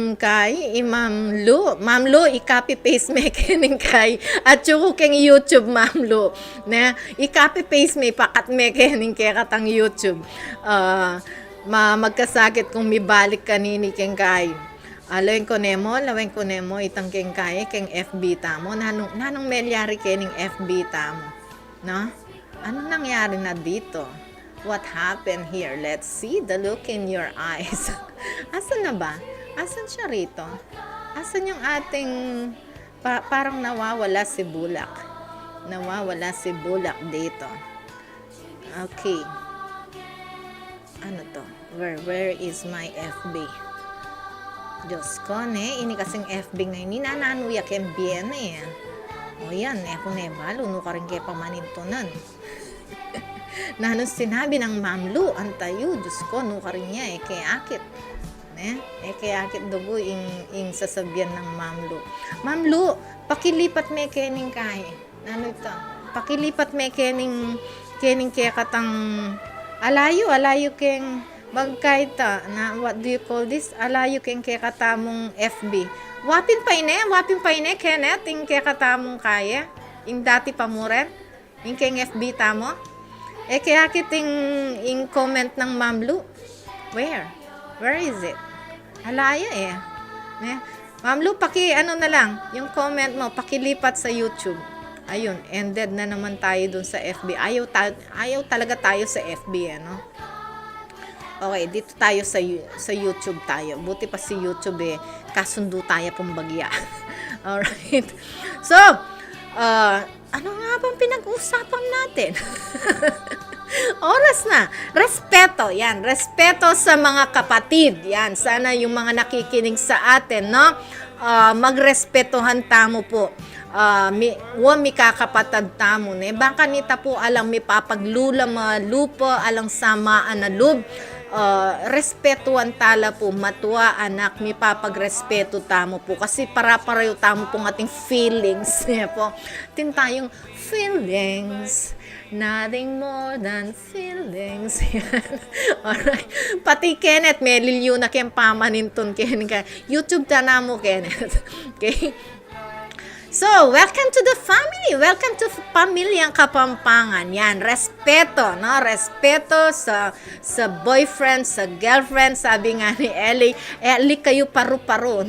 Lu. Ma'am Lu, i-copy paste me kening kay at ko keng YouTube Ma'am Lu. Na i-copy paste me pakat me kening kay katang YouTube. Magkasakit kung may balik kanini keng kay. Laweng ko nemo itang keng kay keng FB tamo. Nanong melyari kening FB tamo. No? Ano nangyari na dito? What happened here? Let's see the look in your eyes. Asan na ba? Asan siya rito? Asan yung ating parang nawawala si Bulak. Nawawala si Bulak dito. Okay. Ano to? Where is my FB? Diyos ko, ini kasing FB ngayon. Ninananuya kem bien O yan, kung nebalo, no ka rin kaya pamanintunan. Na nung sinabi ng Ma'am Lu, antayo, Diyos ko, no ka rin niya, kaya akit. Kaya akit dugo ing sasabihan ng Ma'am Lu. Ma'am Lu, pakilipat me kening kay. Ano ito? Pakilipat me kening kaya katang alayo keng magkaita na what do you call this? Alayo keng kaya katamong FB. Wapin pa ine, Kenneth, ing kaya katamong kaya. Ing dati pa mo rin. Ing keng FB tamo. Kaya kiting in comment ng Ma'am Lu. Where is it? Alaya Ma'am Lu, ano na lang, yung comment mo, pakilipat sa YouTube. Ayun, ended na naman tayo dun sa FB. Ayaw talaga tayo sa FB, ano? Okay, dito tayo sa YouTube tayo. Buti pa si YouTube kasundo tayo pong bagya. Alright. So, ano nga bang pinag-uusapan natin? Oras na. Respeto. Yan. Respeto sa mga kapatid. Yan. Sana yung mga nakikinig sa atin, no? Magrespetohan tamo po. Mi kakapatad tamo, ne? Baka nita po alang mi papaglulam lupa, alang samaan na lub. Respetuan tala po, matuwa anak, mi papagrespeto tamo po kasi para-pareho tamo po ng ating feelings po. Tin tayong feelings, nothing more than feelings. Alright, pati Kenneth may lilyo na kayang pamaninton Kenneth, YouTube ta na mo Kenneth. Okay. So, welcome to the family. Welcome to Pamilyang Kapampangan. Yan, respeto, no? Respeto sa boyfriend, sa girlfriend. Sabi nga ni Ellie, kayo paru-paro.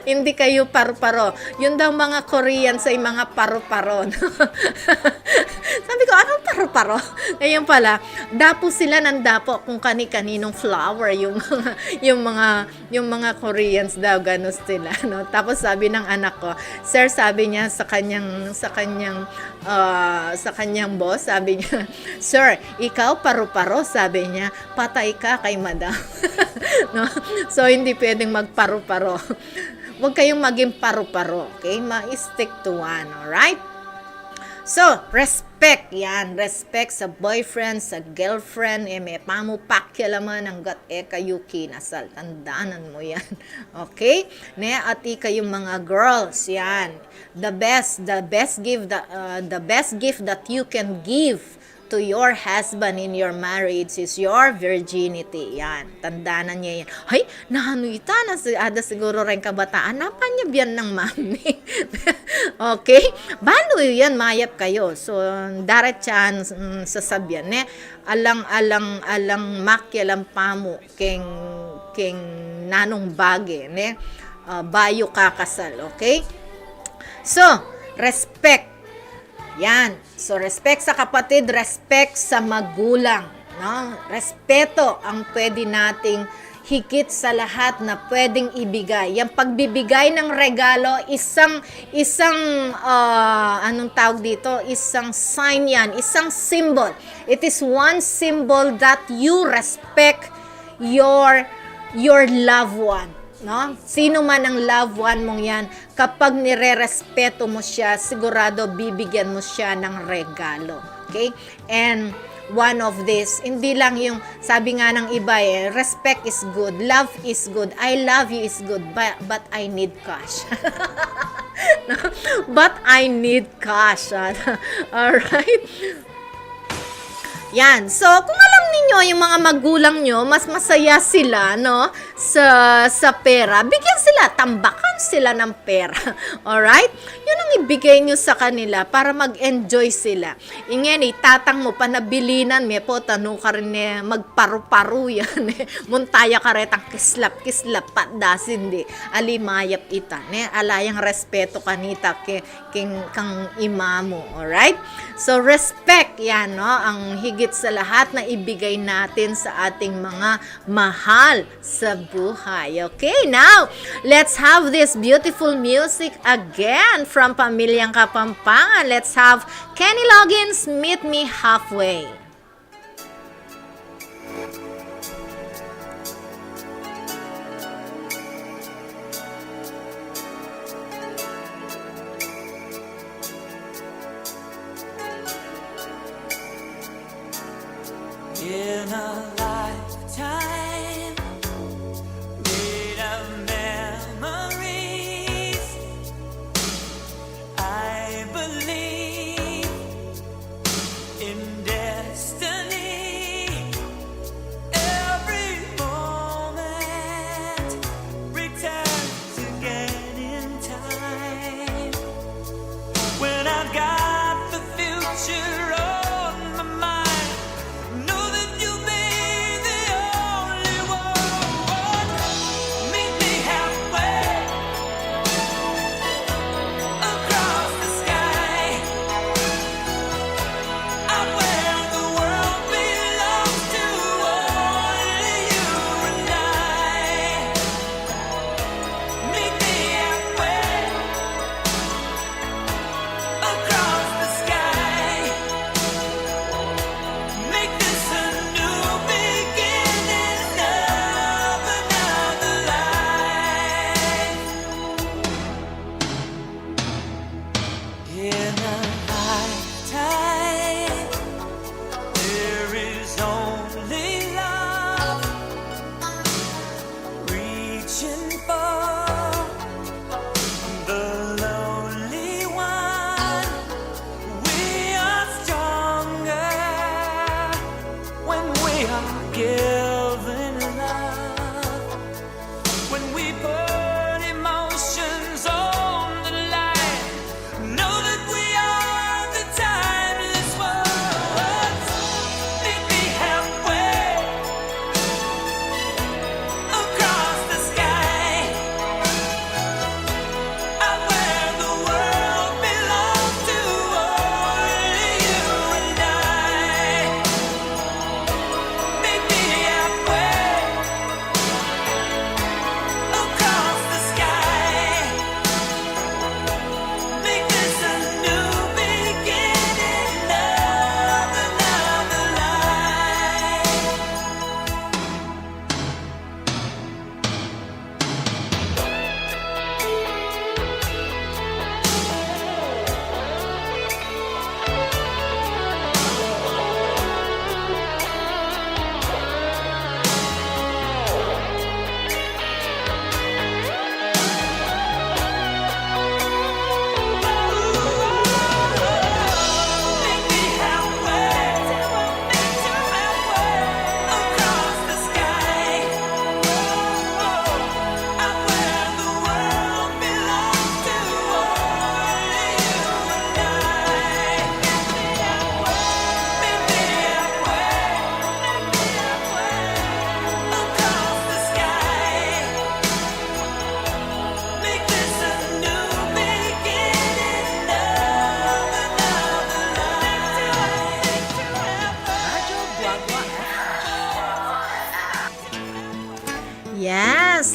Hindi kayo paru-paro. Yun daw mga Korean sa mga paru-paro. No? Sabi ko, anong paru-paro? Ngayon pala, dapo sila ng dapo kung kani-kaninong flower. Yung mga Koreans daw, ganos sila. No? Tapos sabi ng anak ko, sir, sabi niya sa kanyang boss, sabi niya, sir, ikaw paru-paro, sabi niya, patay ka kay madam. No? So, hindi pwedeng magparu-paro. Huwag kayong maging paru-paro, okay? Ma-stick to one, alright? So, respect yan. Respect sa boyfriend, sa girlfriend. May pamupakyalaman hanggat kayo kinasal. Tandaanan mo yan. Okay? At kayong mga girls, yan. The best gift that you can give to your husband in your marriage is your virginity. Yan. Tandaanan niya yan. Hay, nahanuita na ada siguro rin kabataan. Napa niya biyan ng mami. Okay? Balo yan, mayap kayo. So, daratyan sasabyan. Alang makyalang pamo king nanong bage. Bayo kakasal. Okay? So, respect. Yan. So, respect sa kapatid, respect sa magulang. No? Respeto ang pwede nating higit sa lahat na pwedeng ibigay. Yung pagbibigay ng regalo, isang anong tawag dito? Isang sign yan, isang symbol. It is one symbol that you respect your loved one. No? Sino man ang loved one mong yan, kapag nire-respeto mo siya, sigurado bibigyan mo siya ng regalo. Okay? And one of this, hindi lang yung, sabi nga ng iba respect is good, love is good, I love you is good, but I need cash. No? But I need cash. Alright? Yan. So, kung alam ninyo yung mga magulang nyo, mas masaya sila, no, sa pera, bigyan sila, tambakan sila ng pera. Alright? Yun ang ibigay nyo sa kanila para mag-enjoy sila. Ingyan, itatang mo, panabilinan, may po, tanong ka rin, magparu-paru yan, muntaya ka rin, ang kislap, patdasin, di, alimayap ita, alayang respeto kanita, kang imamo. Alright? So, respect, yan, no, ang higit sa lahat na ibigay natin sa ating mga mahal sa buhay. Okay, now, let's have this beautiful music again from Pamilyang Kapampangan. Let's have Kenny Loggins, Meet Me Halfway. In a lifetime made of memories, I believe in destiny. Every moment returns again in time. When I've got the future on my mind,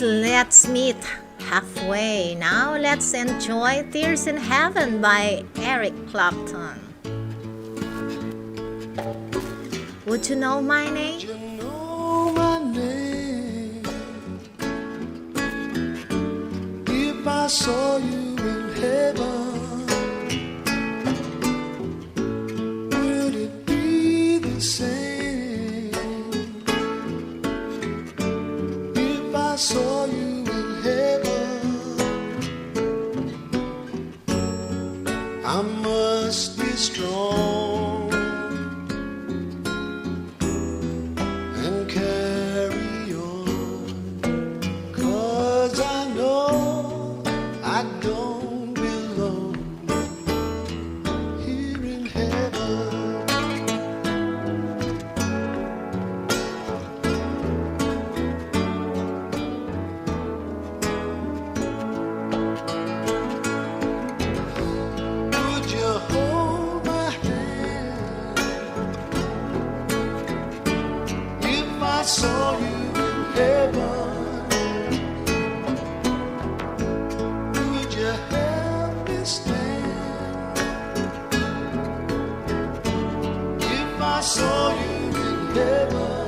let's meet halfway. Now let's enjoy Tears in Heaven by Eric Clapton. Would you know my name? You know my name. If I saw you in heaven, would it be the same? If I saw you in heaven, I must be strong and carry on, 'cause I know I don't belong here in heaven. Would you hold my hand if I saw you in heaven? Would you help me stand if I saw you in heaven?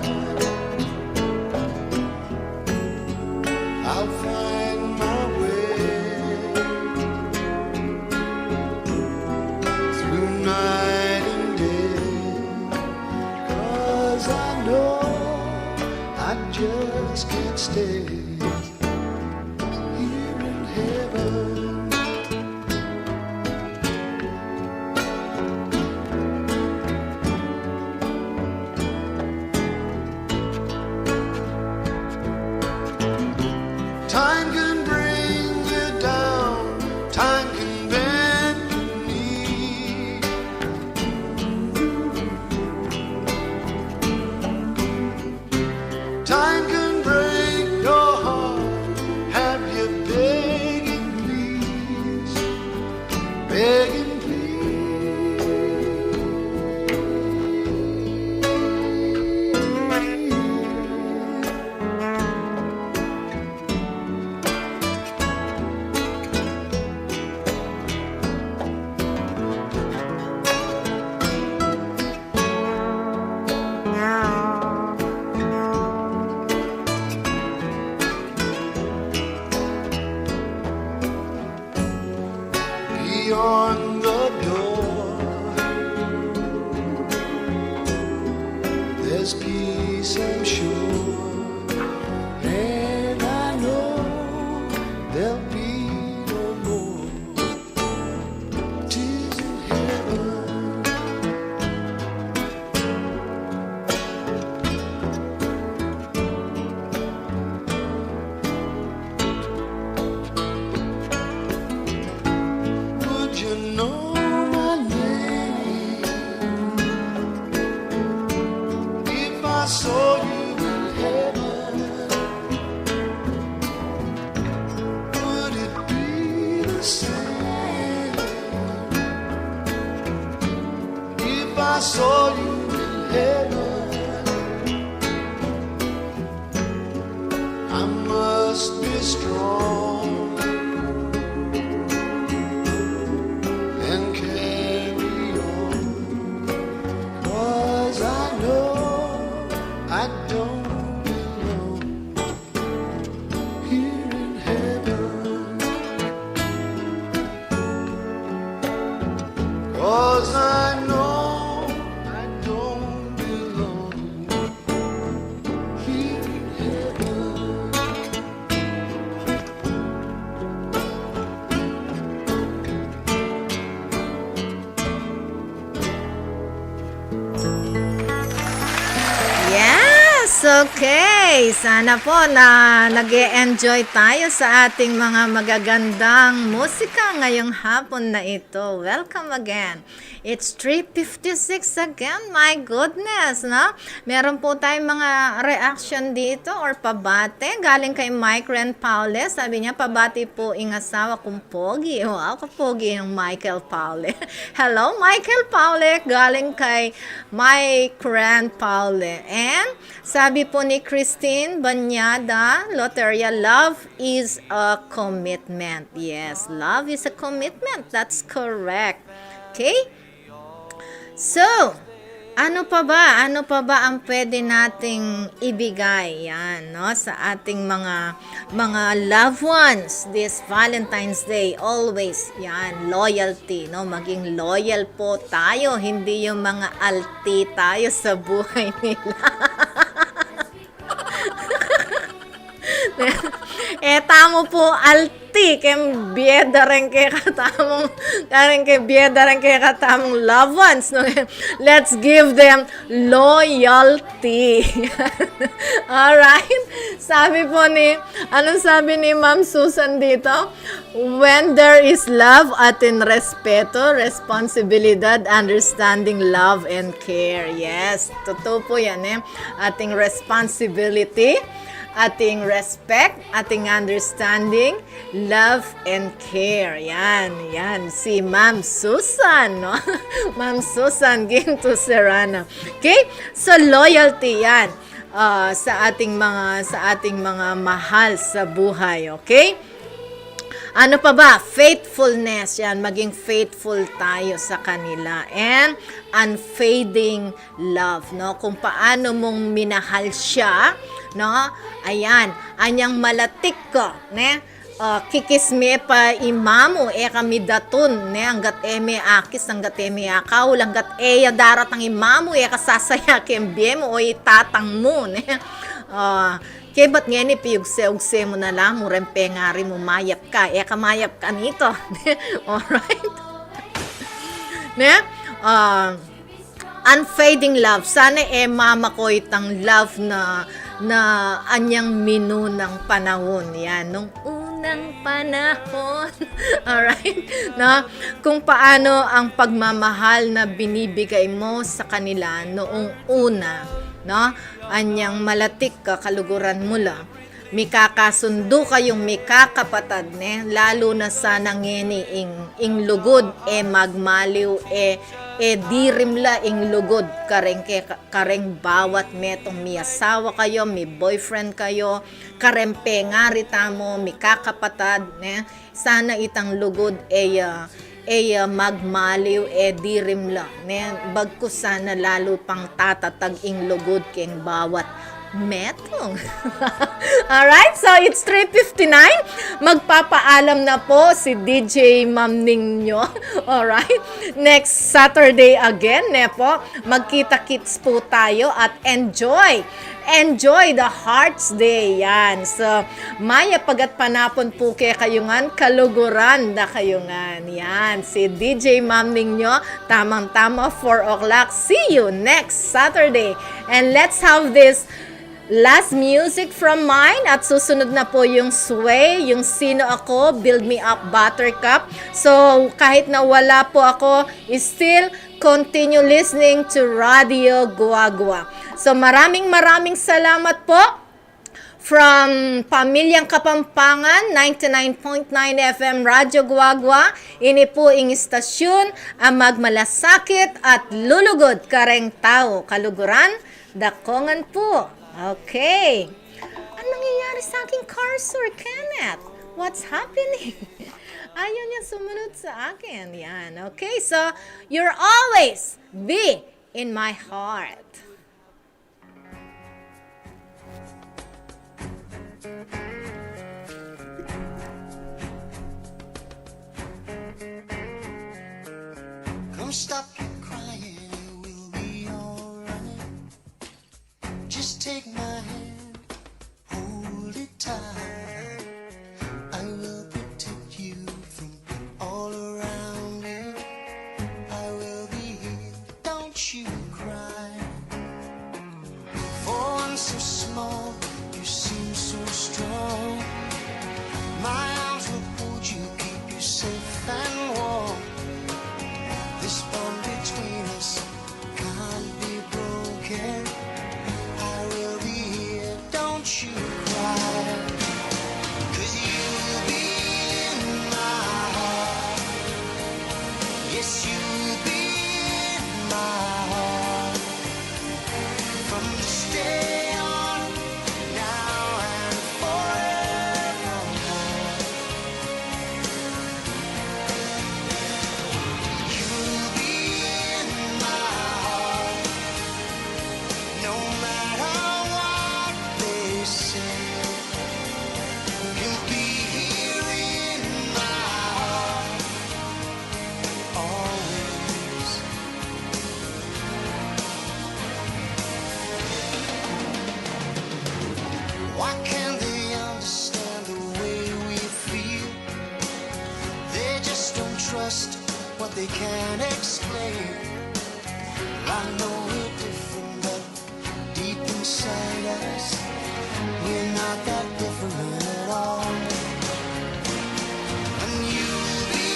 I'll find my way through night and day, 'cause I know I just can't stay here in heaven. Time can bring you down, time can bend your knee. Time can break your heart, have you begging please, begging please. Beyond the door, there's peace, I'm sure, and I know there'll be no more tears in heaven. Would you know my name if I saw you in heaven? Would it be the same if I saw you in heaven? I must be strong and carry on, 'cause I know I don't belong here in heaven. 'Cause I know I don't belong here in heaven. Yes, okay. Sana po na nag-e-enjoy tayo sa ating mga magagandang musika ngayong hapon na ito. Welcome again. It's 3:56 again. My goodness, no? Meron po tayong mga reaction dito or pabate. Galing kay Mike Ren Paule. Sabi niya, pabati po ang asawa kong pogi. Wow, kapogi ng Michael Paule. Hello, Michael Paule. Galing kay Mike Ren Paule. And sabi po ni Christine Banyada Loteria, love is a commitment. Yes, love is a commitment. That's correct. Okay? So, ano pa ba? Ano pa ba ang pwede nating ibigay yan, no, sa ating mga loved ones this Valentine's Day? Always yan, loyalty, no? Maging loyal po tayo, hindi yung mga alti tayo sa buhay nila. Tamo po alti kem bieda rin kay katamong loved ones, no? Let's give them loyalty. Alright? Anong sabi ni Ma'am Susan dito? When there is love, atin respeto, responsibilidad, understanding, love, and care. Yes, totoo po yan, ating responsibility, ating respect, ating understanding, love, and care. Yan. Si Ma'am Susan, no? Ma'am Susan Ginto Serrano. Okay? So, loyalty yan sa ating mga mahal sa buhay. Okay? Ano pa ba? Faithfulness. Yan. Maging faithful tayo sa kanila. And unfading love, no? Kung paano mong minahal siya, no? Ayan, anyang malatik ko, ne? Kikisme pa imamo, kami datun, ne? Hanggat eme akis, hanggat eme akaw, hanggat darat ang imamo, kasasaya kembiyemo, o itatang mo, ne? Kaya ba't nga ni piyugse-ugse mo na lang, murempe nga rin mo, mayap ka, kamayap ka nito. Alright? Ne? Unfading love. Sana mama ko itang love na anyang minunang panahon. Yan, nung unang panahon. Alright? Na, kung paano ang pagmamahal na binibigay mo sa kanila noong una. No? Anyang malatik ka, kaluguran mo lang. May kakasundo kayong may kakapatad, ne? Lalo na sa nangeni ing lugod, magmaliw, dirimla ing lugod, kareng bawat metong may asawa kayo, may boyfriend kayo, karempe nga rita mo, may kakapatad, ne? Sana itang lugod, magmaliw, dirimla, ne? Bagkus sana lalo pang tatatag ing lugod keng bawat metong. Alright, so it's 3:59. Magpapaalam na po si DJ Ma'am Ningyo. Alright, next Saturday again, po. Magkita-kits po tayo at enjoy the Hearts Day. Yan. So, maya pagat panapon po kay kayungan, kaluguran da kayungan. Yan. Si DJ Ma'am Ningyo, tamang-tama, 4 o'clock. See you next Saturday. And let's have this last music from mine at susunod na po yung Sway, yung Sino Ako, Build Me Up Buttercup. So, kahit na wala po ako, still continue listening to Radio Gua-Gua. So, maraming salamat po from Pamilyang Kapampangan, 99.9 FM Radio Gua-Gua. Ini po ing istasyon ang magmalasakit at lulugod kareng tao, kaluguran, dakongan po. Okay. Anong nangyayari sa aking cursor, Kenneth? What's happening? Ayaw niya sumunod sa akin. Yan. Okay, so you're always be in my heart. Come stop your crying, it will be alright. Just take my hand, hold it tight. I will protect you from all around you. I will be here, don't you cry. For one so small, you seem so strong. My arms will hold you, keep you safe and warm. This bond from this day on, now and forevermore. You'll be in my heart, no matter what they say. You'll be here in my heart, always. Why can't they understand the way we feel? They just don't trust what they can't explain. I know we're different, but deep inside us, we're not that different at all. And you'll be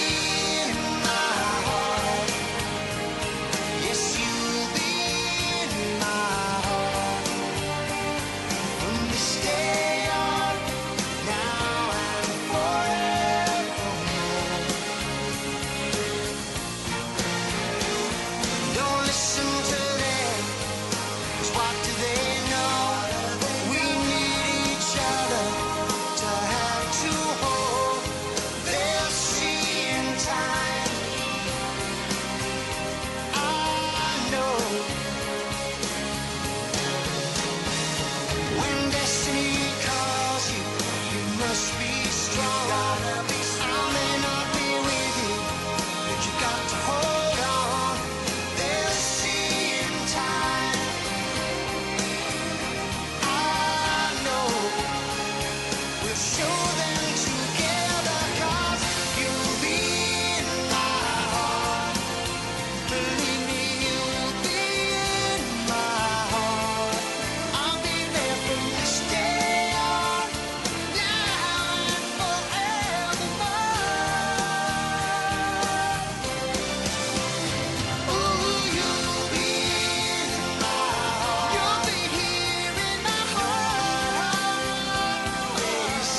in my heart. Yes, you'll be in my heart. From this day on, now and forevermore. Don't listen to them, 'cause what do they know? We need each other to have to hold. They'll see in time. I know. When destiny calls you, you must be strong. I may not be with you, but you got to hold on. They'll see in time. I know. We'll show them together, 'cause you'll be in my heart. Believe me, you'll be in my heart. I'll be there from this day on, now and forevermore. Ooh, you'll be in my heart. You'll be here in my heart, always.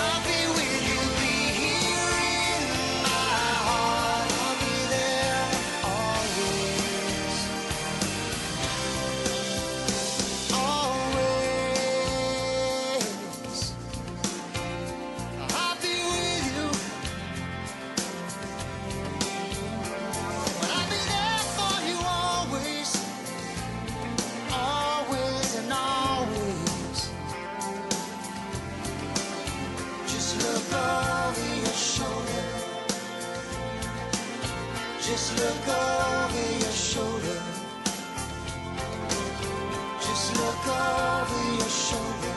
I'll be with you, be here in my heart. I'll be there always, always. I'll be with you, but I'll be there for you always, always and always. Just look over your shoulder. Just look over your shoulder. Just look over your shoulder.